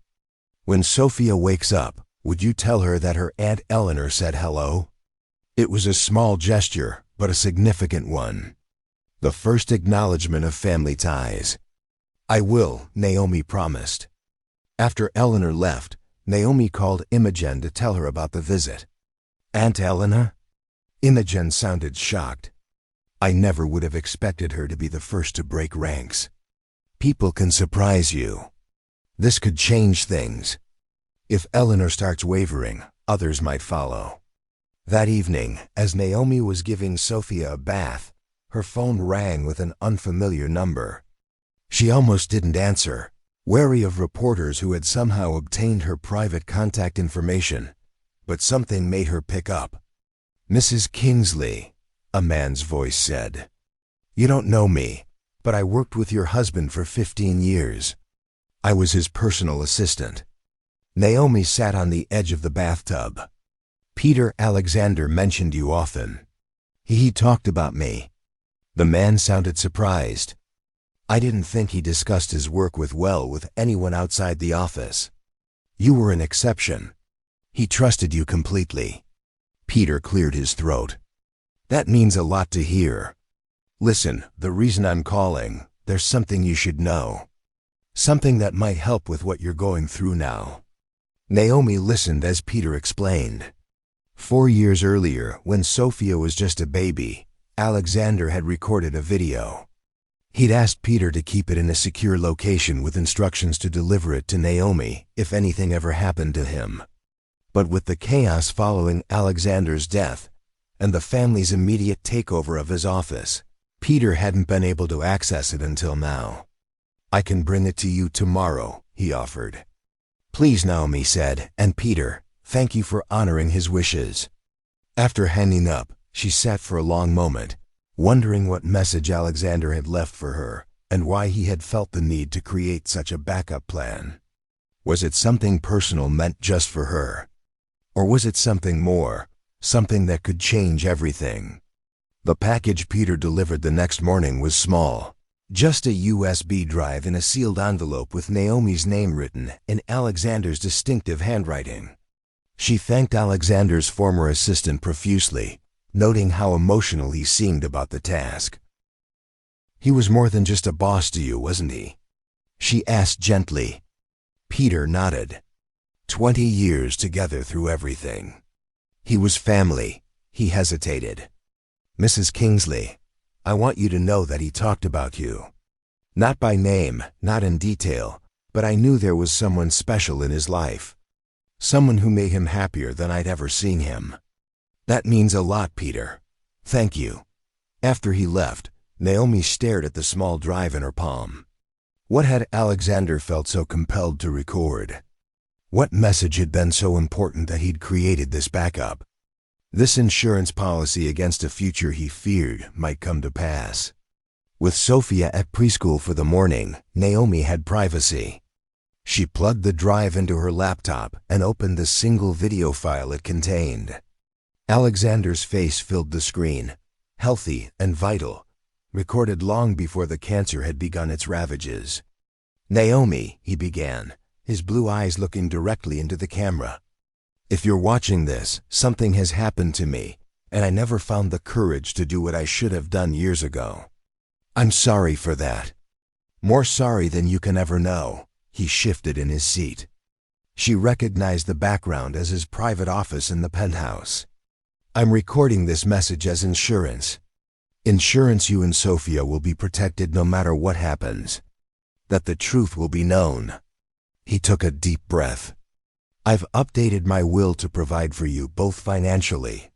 When Sophia wakes up, would you tell her that her Aunt Eleanor said hello? It was a small gesture, but a significant one. The first acknowledgement of family ties. I will, Naomi promised. After Eleanor left, Naomi called Imogen to tell her about the visit. Aunt Eleanor? Imogen sounded shocked. I never would have expected her to be the first to break ranks. People can surprise you. This could change things. If Eleanor starts wavering, others might follow. That evening, as Naomi was giving Sophia a bath, her phone rang with an unfamiliar number. She almost didn't answer, wary of reporters who had somehow obtained her private contact information, but something made her pick up. Mrs. Kingsley, a man's voice said. You don't know me, but I worked with your husband for 15 years. I was his personal assistant. Naomi sat on the edge of the bathtub. Peter Alexander mentioned you often. He talked about me. The man sounded surprised. I didn't think he discussed his work with anyone outside the office. You were an exception. He trusted you completely. Peter cleared his throat. That means a lot to hear. Listen, the reason I'm calling, there's something you should know. Something that might help with what you're going through now. Naomi listened as Peter explained. 4 years earlier, when Sophia was just a baby, Alexander had recorded a video. He'd asked Peter to keep it in a secure location with instructions to deliver it to Naomi if anything ever happened to him. But with the chaos following Alexander's death and the family's immediate takeover of his office, Peter hadn't been able to access it until now. I can bring it to you tomorrow, he offered. Please, Naomi said, and Peter, thank you for honoring his wishes. After hanging up, she sat for a long moment, wondering what message Alexander had left for her and why he had felt the need to create such a backup plan. Was it something personal meant just for her? Or was it something more, something that could change everything? The package Peter delivered the next morning was small. Just a USB drive in a sealed envelope with Naomi's name written in Alexander's distinctive handwriting. She thanked Alexander's former assistant profusely, noting how emotional he seemed about the task. He was more than just a boss to you, wasn't he? She asked gently. Peter nodded. 20 years together through everything. He was family. He hesitated. Mrs. Kingsley, I want you to know that he talked about you. Not by name, not in detail, but I knew there was someone special in his life. Someone who made him happier than I'd ever seen him. That means a lot, Peter. Thank you. After he left, Naomi stared at the small drive in her palm. What had Alexander felt so compelled to record? What message had been so important that he'd created this backup? This insurance policy against a future he feared might come to pass. With Sophia at preschool for the morning, Naomi had privacy. She plugged the drive into her laptop and opened the single video file it contained. Alexander's face filled the screen, healthy and vital, recorded long before the cancer had begun its ravages. "Naomi," he began, his blue eyes looking directly into the camera. "If you're watching this, something has happened to me, and I never found the courage to do what I should have done years ago. I'm sorry for that. More sorry than you can ever know." He shifted in his seat. She recognized the background as his private office in the penthouse. "I'm recording this message as insurance. Insurance you and Sophia will be protected no matter what happens. That the truth will be known." He took a deep breath. "I've updated my will to provide for you both financially.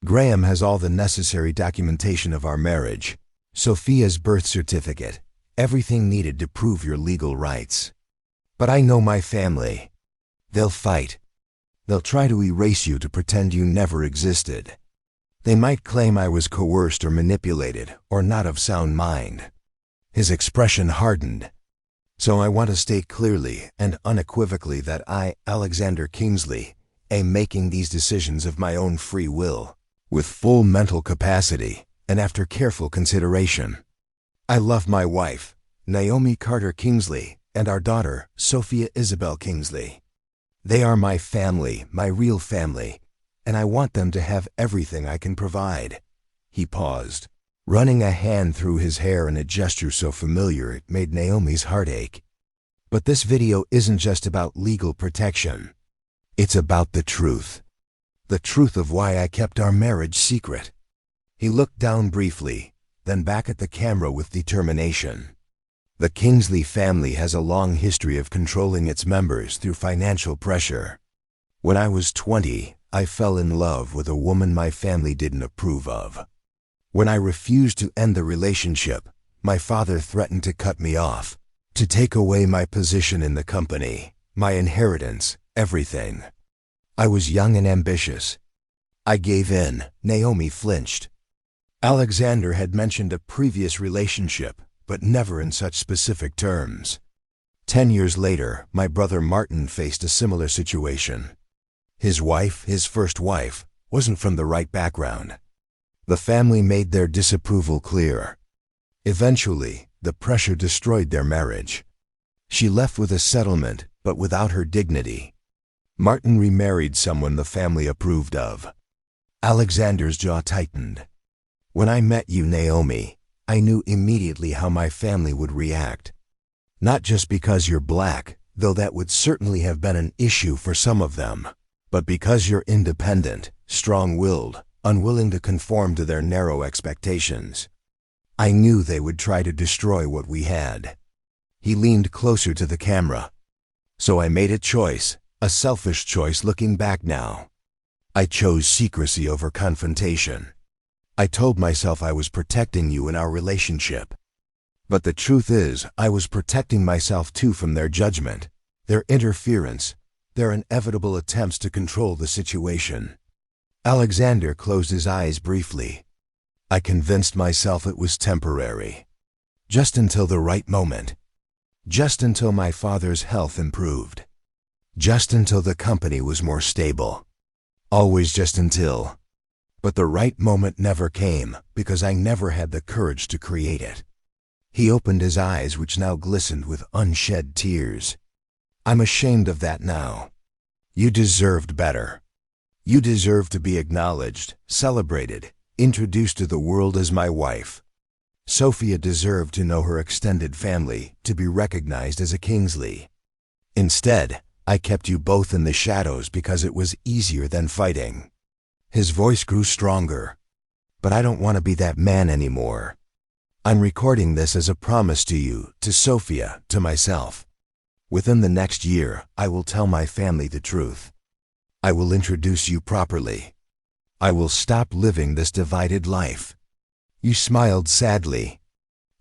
Graham has all the necessary documentation of our marriage, Sophia's birth certificate, everything needed to prove your legal rights. But I know my family. They'll fight. They'll try to erase you to pretend you never existed. They might claim I was coerced or manipulated or not of sound mind." His expression hardened. "So I want to state clearly and unequivocally that I, Alexander Kingsley, am making these decisions of my own free will, with full mental capacity and after careful consideration. I love my wife, Naomi Carter Kingsley, and our daughter, Sophia Isabel Kingsley. They are my family, my real family, and I want them to have everything I can provide." He paused, running a hand through his hair in a gesture so familiar it made Naomi's heart ache. "But this video isn't just about legal protection. It's about the truth. The truth of why I kept our marriage secret." He looked down briefly, then back at the camera with determination. "The Kingsley family has a long history of controlling its members through financial pressure. When I was 20, I fell in love with a woman my family didn't approve of. When I refused to end the relationship, my father threatened to cut me off, to take away my position in the company, my inheritance, everything. I was young and ambitious. I gave in." Naomi flinched. Alexander had mentioned a previous relationship, but never in such specific terms. 10 years later, my brother Martin faced a similar situation. His wife, his first wife, wasn't from the right background. The family made their disapproval clear. Eventually, the pressure destroyed their marriage. She left with a settlement, but without her dignity. Martin remarried someone the family approved of. Alexander's jaw tightened. "When I met you, Naomi, I knew immediately how my family would react. Not just because you're black, though that would certainly have been an issue for some of them, but because you're independent, strong-willed, unwilling to conform to their narrow expectations. I knew they would try to destroy what we had." He leaned closer to the camera. "So I made a choice, a selfish choice looking back now. I chose secrecy over confrontation. I told myself I was protecting you in our relationship. But the truth is, I was protecting myself too from their judgment, their interference, their inevitable attempts to control the situation." Alexander closed his eyes briefly. "I convinced myself it was temporary. Just until the right moment. Just until my father's health improved. Just until the company was more stable. Always just until. But the right moment never came because I never had the courage to create it." He opened his eyes, which now glistened with unshed tears. "I'm ashamed of that now. You deserved better. You deserved to be acknowledged, celebrated, introduced to the world as my wife. Sophia deserved to know her extended family, to be recognized as a Kingsley. Instead, I kept you both in the shadows because it was easier than fighting." His voice grew stronger. "But I don't want to be that man anymore. I'm recording this as a promise to you, to Sophia, to myself. Within the next year, I will tell my family the truth. I will introduce you properly. I will stop living this divided life." You smiled sadly.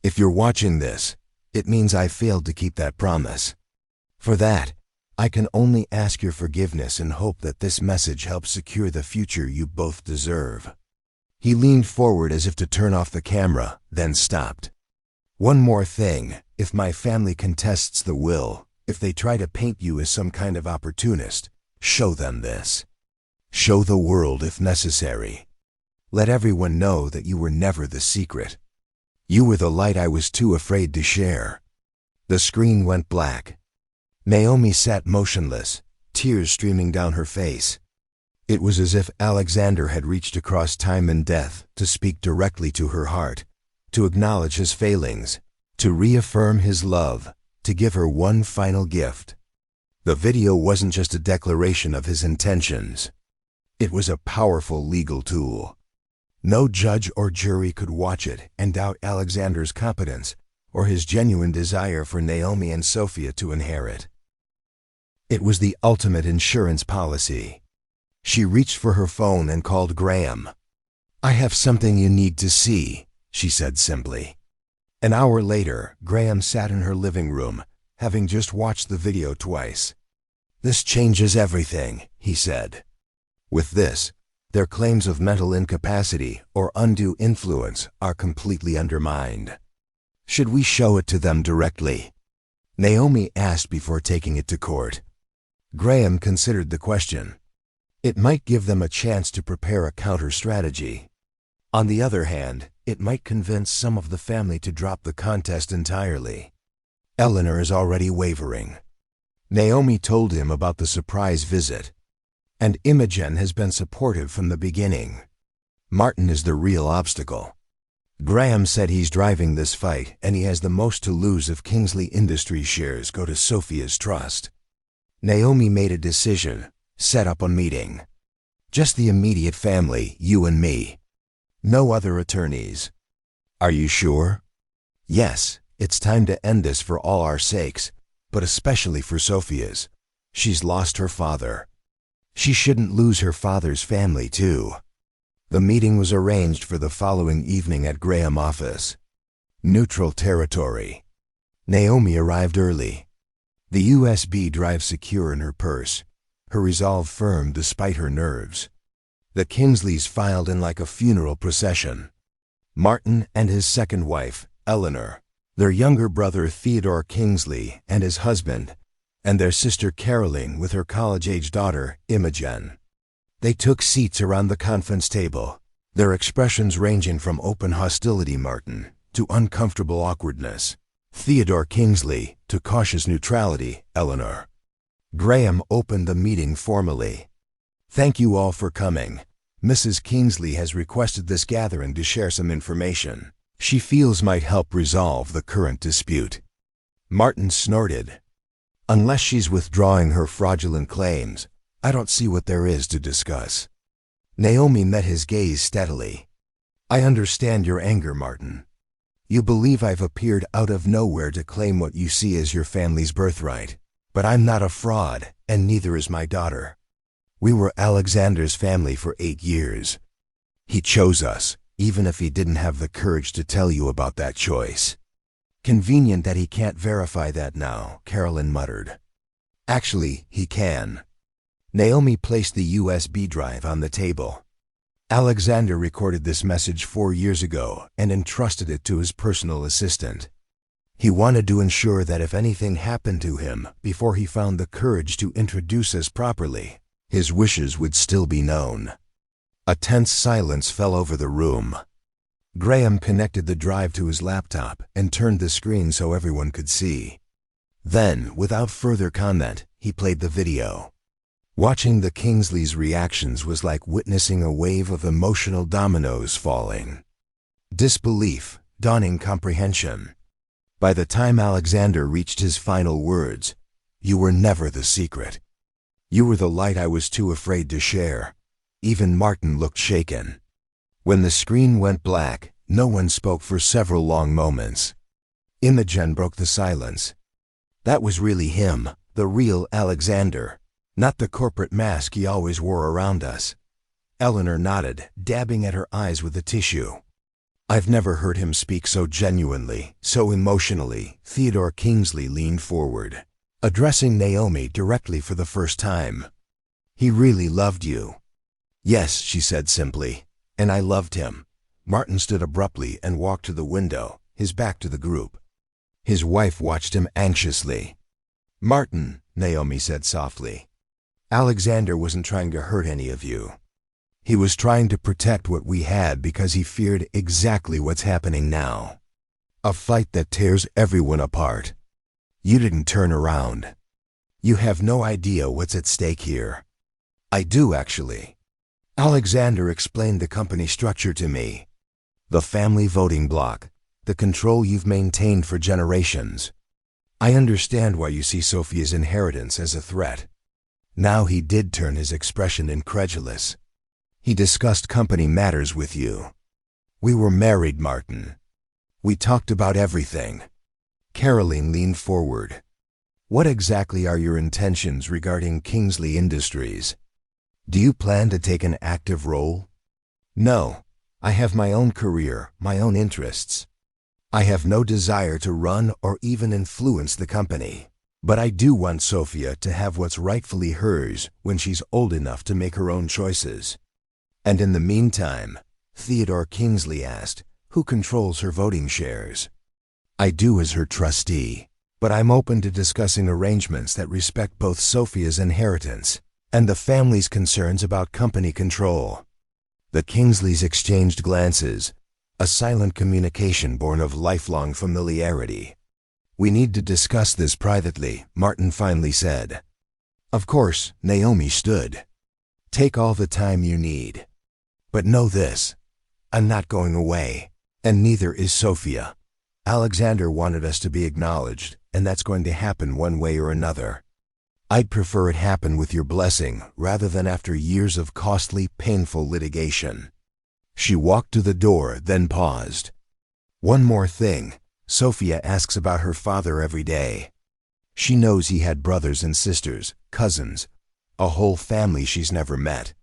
"If you're watching this, it means I failed to keep that promise. For that, I can only ask your forgiveness and hope that this message helps secure the future you both deserve." He leaned forward as if to turn off the camera, then stopped. One more thing, if my family contests the will, if they try to paint you as some kind of opportunist, show them this. Show the world if necessary. Let everyone know that you were never the secret. You were the light I was too afraid to share. The screen went black. Naomi sat motionless, tears streaming down her face. It was as if Alexander had reached across time and death to speak directly to her heart, to acknowledge his failings, to reaffirm his love, to give her one final gift. The video wasn't just a declaration of his intentions. It was a powerful legal tool. No judge or jury could watch it and doubt Alexander's competence or his genuine desire for Naomi and Sophia to inherit. It was the ultimate insurance policy. She reached for her phone and called Graham. "I have something you need to see," she said simply. An hour later, Graham sat in her living room, having just watched the video twice. "This changes everything," he said. With this, their claims of mental incapacity or undue influence are completely undermined. "Should we show it to them directly?" Naomi asked before taking it to court. Graham considered the question. It might give them a chance to prepare a counter-strategy. On the other hand, it might convince some of the family to drop the contest entirely. Eleanor is already wavering. Naomi told him about the surprise visit. And Imogen has been supportive from the beginning. Martin is the real obstacle. Graham said he's driving this fight and he has the most to lose if Kingsley Industries shares go to Sophia's trust. Naomi made a decision, set up a meeting. Just the immediate family, you and me. No other attorneys. "Are you sure?" "Yes, it's time to end this for all our sakes, but especially for Sophia's. She's lost her father. She shouldn't lose her father's family, too." The meeting was arranged for the following evening at Graham's office. Neutral territory. Naomi arrived early. The USB drive secure in her purse, her resolve firm despite her nerves. The Kingsleys filed in like a funeral procession. Martin and his second wife, Eleanor, their younger brother Theodore Kingsley and his husband, and their sister Caroline with her college-age daughter, Imogen. They took seats around the conference table, their expressions ranging from open hostility, Martin, to uncomfortable awkwardness. Theodore Kingsley, to cautious neutrality, Eleanor. Graham opened the meeting formally. "Thank you all for coming. Mrs. Kingsley has requested this gathering to share some information she feels might help resolve the current dispute." Martin snorted. "Unless she's withdrawing her fraudulent claims, I don't see what there is to discuss." Naomi met his gaze steadily. "I understand your anger, Martin. You believe I've appeared out of nowhere to claim what you see as your family's birthright. But I'm not a fraud, and neither is my daughter. We were Alexander's family for 8 years. He chose us, even if he didn't have the courage to tell you about that choice." "Convenient that he can't verify that now," Caroline muttered. "Actually, he can." Naomi placed the USB drive on the table. Alexander recorded this message 4 years ago and entrusted it to his personal assistant. He wanted to ensure that if anything happened to him before he found the courage to introduce us properly, his wishes would still be known. A tense silence fell over the room. Graham connected the drive to his laptop and turned the screen so everyone could see. Then, without further comment, he played the video. Watching the Kingsleys' reactions was like witnessing a wave of emotional dominoes falling. Disbelief, dawning comprehension. By the time Alexander reached his final words, "You were never the secret. You were the light I was too afraid to share." Even Martin looked shaken. When the screen went black, no one spoke for several long moments. Imogen broke the silence. "That was really him, the real Alexander, not the corporate mask he always wore around us." Eleanor nodded, dabbing at her eyes with a tissue. "I've never heard him speak so genuinely, so emotionally." Theodore Kingsley leaned forward, addressing Naomi directly for the first time. "He really loved you." "Yes," she said simply, "and I loved him." Martin stood abruptly and walked to the window, his back to the group. His wife watched him anxiously. "Martin," Naomi said softly, "Alexander wasn't trying to hurt any of you. He was trying to protect what we had because he feared exactly what's happening now. A fight that tears everyone apart. You didn't turn around. You have no idea what's at stake here." "I do, actually. Alexander explained the company structure to me. The family voting block, the control you've maintained for generations. I understand why you see Sophia's inheritance as a threat." Now he did turn his expression incredulous. "He discussed company matters with you. We were married, Martin. We talked about everything." Caroline leaned forward. "What exactly are your intentions regarding Kingsley Industries? Do you plan to take an active role?" "No. I have my own career, my own interests. I have no desire to run or even influence the company. But I do want Sophia to have what's rightfully hers when she's old enough to make her own choices." "And in the meantime," Theodore Kingsley asked, "who controls her voting shares?" "I do as her trustee, but I'm open to discussing arrangements that respect both Sophia's inheritance and the family's concerns about company control." The Kingsleys exchanged glances, a silent communication born of lifelong familiarity. "We need to discuss this privately," Martin finally said. "Of course," Naomi stood. "Take all the time you need. But know this, I'm not going away, and neither is Sophia. Alexander wanted us to be acknowledged, and that's going to happen one way or another. I'd prefer it happen with your blessing rather than after years of costly, painful litigation." She walked to the door, then paused. "One more thing. Sophia asks about her father every day. She knows he had brothers and sisters, cousins, a whole family she's never met.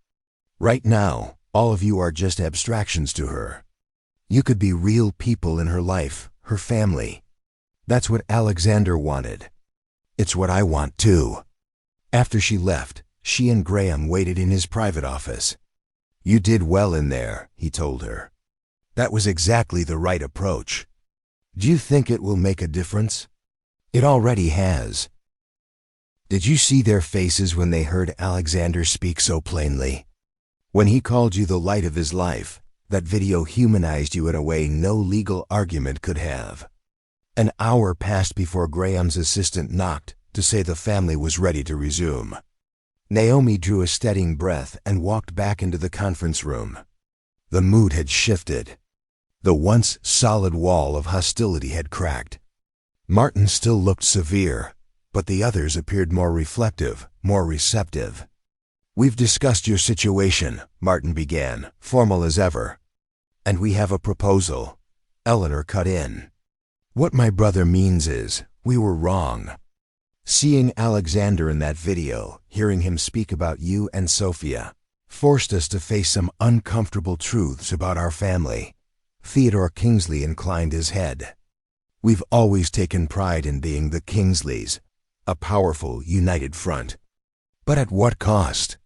Right now, all of you are just abstractions to her. You could be real people in her life, her family. That's what Alexander wanted. It's what I want too." After she left, she and Graham waited in his private office. "You did well in there," he told her. "That was exactly the right approach. Do you think it will make a difference? It already has." Did you see their faces when they heard Alexander speak so plainly? When he called you the light of his life, that video humanized you in a way no legal argument could have. An hour passed before Graham's assistant knocked to say the family was ready to resume. Naomi drew a steadying breath and walked back into the conference room. The mood had shifted. The once solid wall of hostility had cracked. Martin still looked severe, but the others appeared more reflective, more receptive. "We've discussed your situation," Martin began, formal as ever. "And we have a proposal." Eleanor cut in. "What my brother means is, we were wrong. Seeing Alexander in that video, hearing him speak about you and Sophia, forced us to face some uncomfortable truths about our family." Theodore Kingsley inclined his head. "We've always taken pride in being the Kingsleys, a powerful, united front. But at what cost?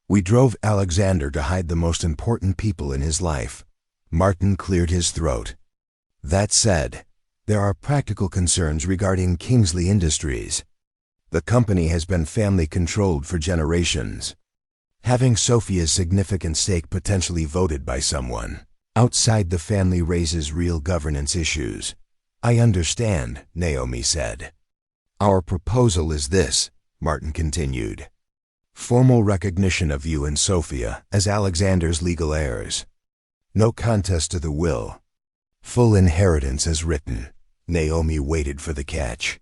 We drove Alexander to hide the most important people in his life." Martin cleared his throat. "That said, there are practical concerns regarding Kingsley Industries. The company has been family-controlled for generations. Having Sophia's significant stake potentially voted by someone outside the family raises real governance issues." "I understand," Naomi said. "Our proposal is this," Martin continued. "Formal recognition of you and Sophia as Alexander's legal heirs. No contest to the will. Full inheritance as written." Naomi waited for the catch.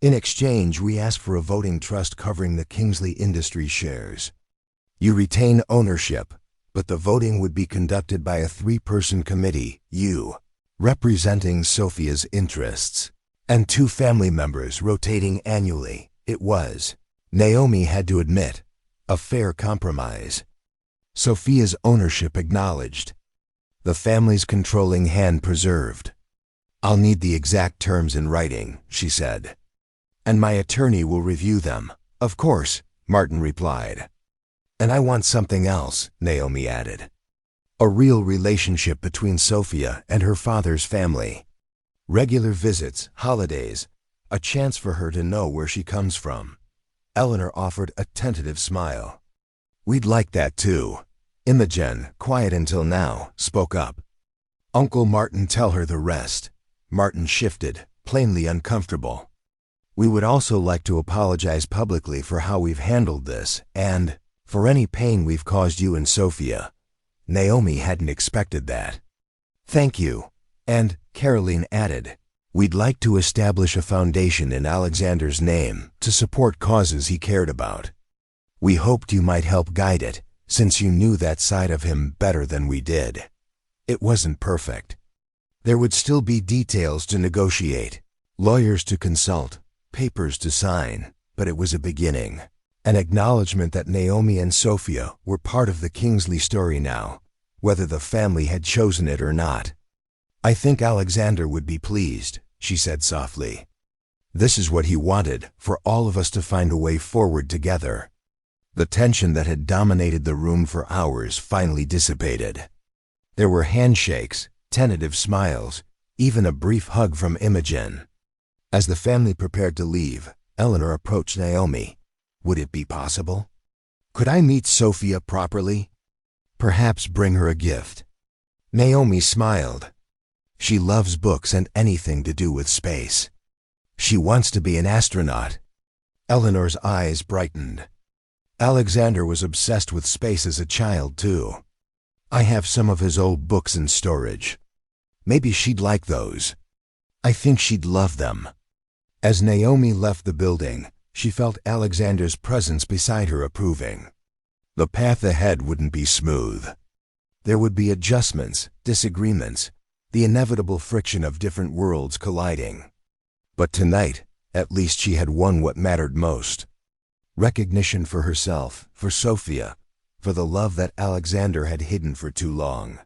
"In exchange, we ask for a voting trust covering the Kingsley Industries shares. You retain ownership, but the voting would be conducted by a 3-person committee, you, representing Sophia's interests, and 2 family members rotating annually." It was, Naomi had to admit, a fair compromise. Sophia's ownership acknowledged. The family's controlling hand preserved. "I'll need the exact terms in writing," she said. "And my attorney will review them." "Of course," Martin replied. "And I want something else," Naomi added. "A real relationship between Sophia and her father's family. Regular visits, holidays, a chance for her to know where she comes from. Eleanor offered a tentative smile. We'd like that too. Imogen, quiet until now, spoke up. Uncle Martin, tell her the rest. Martin shifted, plainly uncomfortable. We would also like to apologize publicly for how we've handled this, and for any pain we've caused you and Sophia. Naomi hadn't expected that. Thank you. And, Caroline added, we'd like to establish a foundation in Alexander's name to support causes he cared about. We hoped you might help guide it, since you knew that side of him better than we did. It wasn't perfect. There would still be details to negotiate, lawyers to consult, papers to sign, but it was a beginning. An acknowledgement that Naomi and Sophia were part of the Kingsley story now, whether the family had chosen it or not. I think Alexander would be pleased, she said softly. This is what he wanted, for all of us to find a way forward together. The tension that had dominated the room for hours finally dissipated. There were handshakes, tentative smiles, even a brief hug from Imogen. As the family prepared to leave, Eleanor approached Naomi. Would it be possible? Could I meet Sophia properly? Perhaps bring her a gift. Naomi smiled. She loves books and anything to do with space. She wants to be an astronaut. Eleanor's eyes brightened. Alexander was obsessed with space as a child, too. I have some of his old books in storage. Maybe she'd like those. I think she'd love them. As Naomi left the building, she felt Alexander's presence beside her, approving. The path ahead wouldn't be smooth. There would be adjustments, disagreements, the inevitable friction of different worlds colliding. But tonight, at least she had won what mattered most. Recognition for herself, for Sophia, for the love that Alexander had hidden for too long.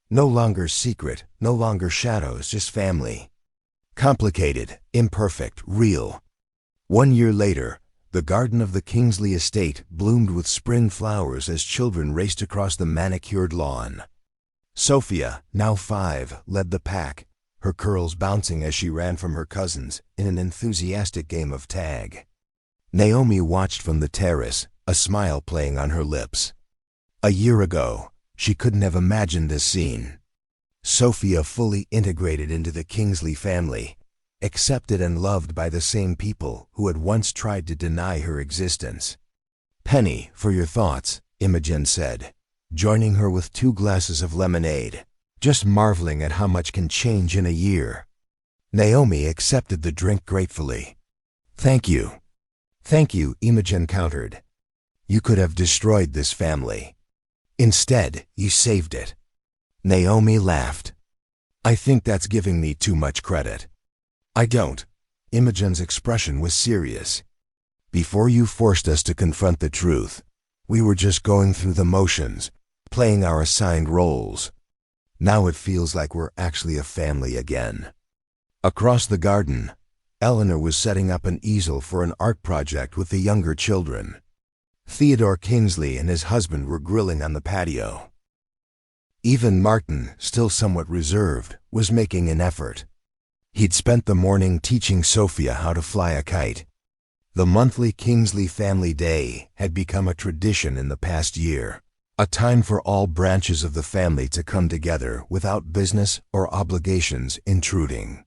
No longer secret, no longer shadows, just family. Complicated, imperfect, real. 1 year later, the garden of the Kingsley estate bloomed with spring flowers as children raced across the manicured lawn. Sophia, now 5, led the pack, her curls bouncing as she ran from her cousins in an enthusiastic game of tag. Naomi watched from the terrace, a smile playing on her lips. A year ago, she couldn't have imagined this scene. Sophia fully integrated into the Kingsley family, accepted and loved by the same people who had once tried to deny her existence. Penny, for your thoughts, Imogen said, joining her with 2 glasses of lemonade, just marveling at how much can change in a year. Naomi accepted the drink gratefully. Thank you. Thank you, Imogen countered. You could have destroyed this family. Instead, you saved it. Naomi laughed. I think that's giving me too much credit. I don't. Imogen's expression was serious. Before you forced us to confront the truth, we were just going through the motions, playing our assigned roles. Now it feels like we're actually a family again. Across the garden, Eleanor was setting up an easel for an art project with the younger children. Theodore Kingsley and his husband were grilling on the patio. Even Martin, still somewhat reserved, was making an effort. He'd spent the morning teaching Sophia how to fly a kite. The monthly Kingsley Family Day had become a tradition in the past year, a time for all branches of the family to come together without business or obligations intruding.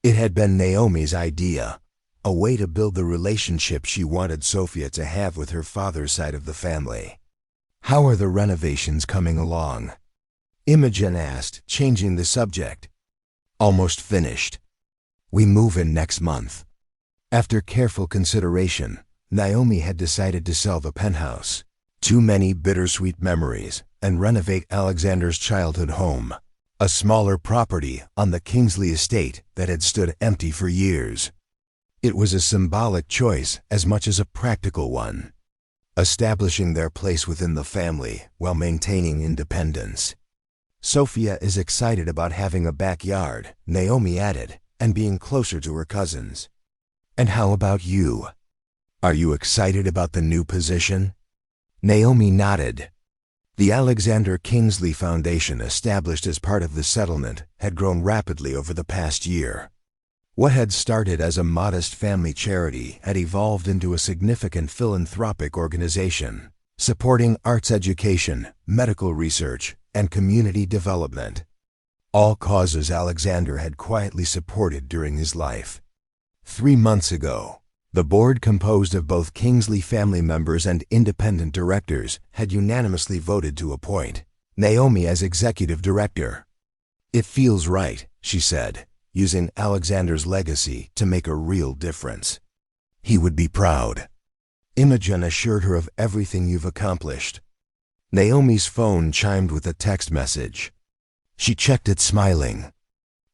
It had been Naomi's idea, a way to build the relationship she wanted Sophia to have with her father's side of the family. How are the renovations coming along? Imogen asked, changing the subject. Almost finished. We move in next month. After careful consideration, Naomi had decided to sell the penthouse. Too many bittersweet memories, and renovate Alexander's childhood home, a smaller property on the Kingsley estate that had stood empty for years. It was a symbolic choice as much as a practical one, establishing their place within the family while maintaining independence. Sophia is excited about having a backyard, Naomi added, and being closer to her cousins. And how about you? Are you excited about the new position? Naomi nodded. The Alexander Kingsley Foundation, established as part of the settlement, had grown rapidly over the past year. What had started as a modest family charity had evolved into a significant philanthropic organization, supporting arts education, medical research, and community development. All causes Alexander had quietly supported during his life. 3 months ago, the board, composed of both Kingsley family members and independent directors, had unanimously voted to appoint Naomi as executive director. "It feels right," she said, using Alexander's legacy to make a real difference. "He would be proud." Imogen assured her of everything you've accomplished. Naomi's phone chimed with a text message. She checked it, smiling.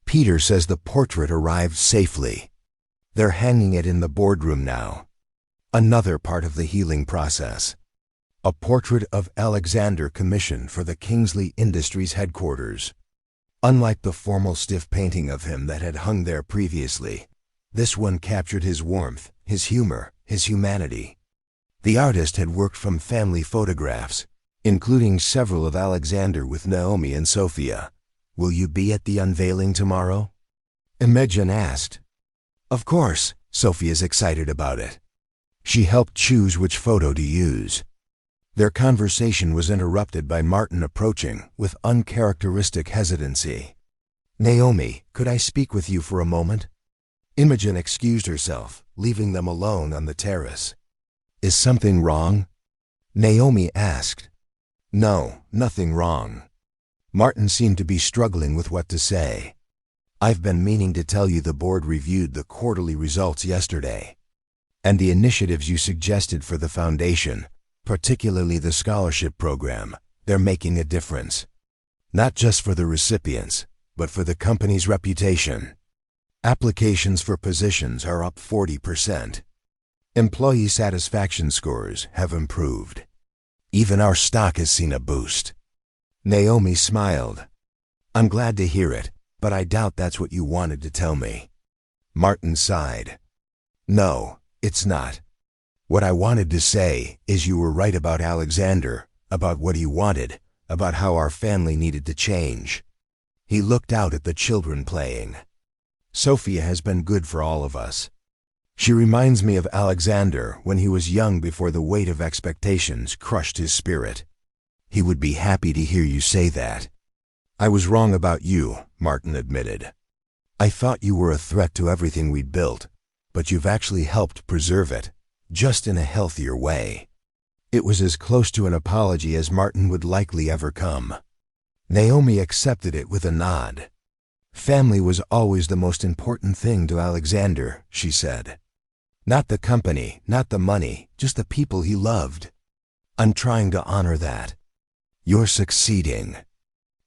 "Peter says the portrait arrived safely. They're hanging it in the boardroom now." Another part of the healing process. A portrait of Alexander commissioned for the Kingsley Industries headquarters. Unlike the formal stiff painting of him that had hung there previously, this one captured his warmth, his humor, his humanity. The artist had worked from family photographs, including several of Alexander with Naomi and Sophia. "Will you be at the unveiling tomorrow?" Imogen asked. "Of course," Sophia's excited about it. She helped choose which photo to use. Their conversation was interrupted by Martin approaching with uncharacteristic hesitancy. "Naomi, could I speak with you for a moment?" Imogen excused herself, leaving them alone on the terrace. "Is something wrong?" Naomi asked. "No, nothing wrong." Martin seemed to be struggling with what to say. "I've been meaning to tell you the board reviewed the quarterly results yesterday. And the initiatives you suggested for the foundation, particularly the scholarship program, they're making a difference. Not just for the recipients, but for the company's reputation. Applications for positions are up 40%. Employee satisfaction scores have improved. Even our stock has seen a boost." Naomi smiled. "I'm glad to hear it, but I doubt that's what you wanted to tell me." Martin sighed. "No, it's not. What I wanted to say is you were right about Alexander, about what he wanted, about how our family needed to change." He looked out at the children playing. "Sophia has been good for all of us. She reminds me of Alexander when he was young before the weight of expectations crushed his spirit." "He would be happy to hear you say that." "I was wrong about you," Martin admitted. "I thought you were a threat to everything we'd built, but you've actually helped preserve it, just in a healthier way." It was as close to an apology as Martin would likely ever come. Naomi accepted it with a nod. "Family was always the most important thing to Alexander," she said. "Not the company, not the money, just the people he loved. I'm trying to honor that." "You're succeeding."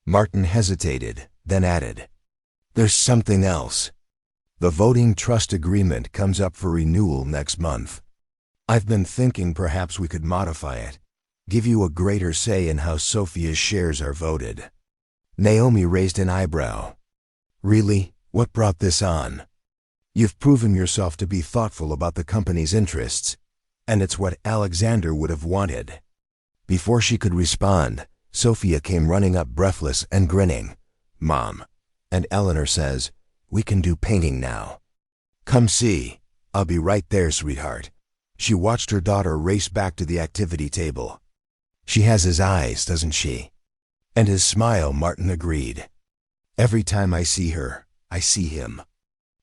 Martin hesitated, then added, "There's something else. The voting trust agreement comes up for renewal next month. I've been thinking perhaps we could modify it, give you a greater say in how Sophia's shares are voted." Naomi raised an eyebrow. "Really? What brought this on?" "You've proven yourself to be thoughtful about the company's interests, and it's what Alexander would have wanted." Before she could respond, Sophia came running up, breathless and grinning. "Mom, and Eleanor says, we can do painting now." "Come see. I'll be right there, sweetheart." She watched her daughter race back to the activity table. "She has his eyes, doesn't she?" "And his smile," Martin agreed. "Every time I see her, I see him."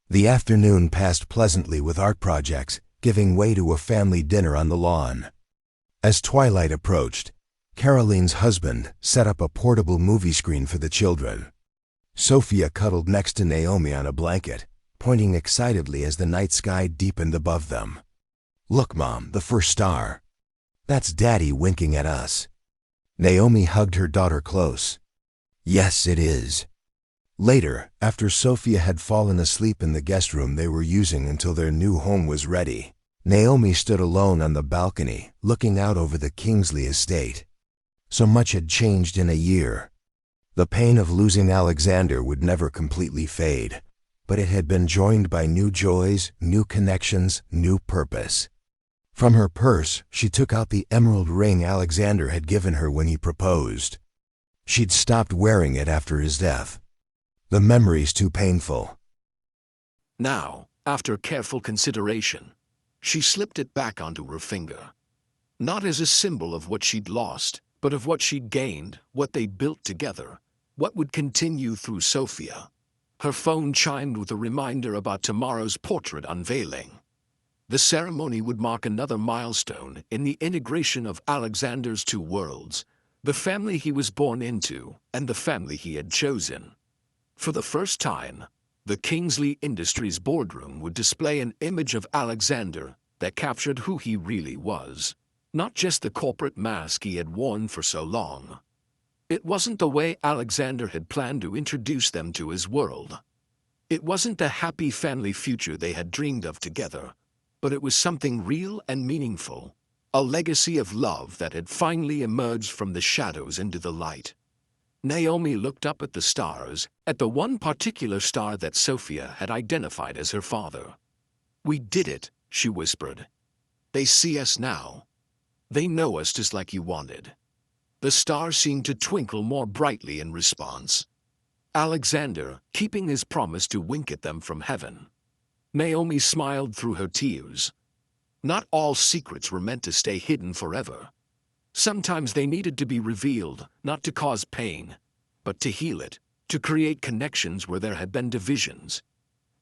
The afternoon passed pleasantly with art projects, giving way to a family dinner on the lawn. As twilight approached, Caroline's husband set up a portable movie screen for the children. Sophia cuddled next to Naomi on a blanket, pointing excitedly as the night sky deepened above them. "Look, Mom, the first star. That's Daddy winking at us." Naomi hugged her daughter close. "Yes, it is." Later, after Sophia had fallen asleep in the guest room they were using until their new home was ready, Naomi stood alone on the balcony, looking out over the Kingsley estate. So much had changed in a year. The pain of losing Alexander would never completely fade, but it had been joined by new joys, new connections, new purpose. From her purse, she took out the emerald ring Alexander had given her when he proposed. She'd stopped wearing it after his death. The memory's too painful. Now, after careful consideration, she slipped it back onto her finger. Not as a symbol of what she'd lost, but of what she'd gained, what they'd built together, what would continue through Sophia. Her phone chimed with a reminder about tomorrow's portrait unveiling. The ceremony would mark another milestone in the integration of Alexander's two worlds, the family he was born into and the family he had chosen. For the first time, the Kingsley Industries boardroom would display an image of Alexander that captured who he really was, not just the corporate mask he had worn for so long. It wasn't the way Alexander had planned to introduce them to his world. It wasn't the happy family future they had dreamed of together, but it was something real and meaningful, a legacy of love that had finally emerged from the shadows into the light. Naomi looked up at the stars, at the one particular star that Sophia had identified as her father. "We did it," she whispered. "They see us now. They know us just like you wanted." The star seemed to twinkle more brightly in response. Alexander, keeping his promise to wink at them from heaven. Naomi smiled through her tears. Not all secrets were meant to stay hidden forever. Sometimes they needed to be revealed, not to cause pain, but to heal it, to create connections where there had been divisions,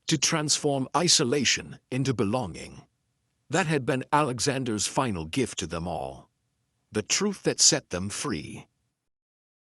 to transform isolation into belonging. That had been Alexander's final gift to them all. The truth that set them free.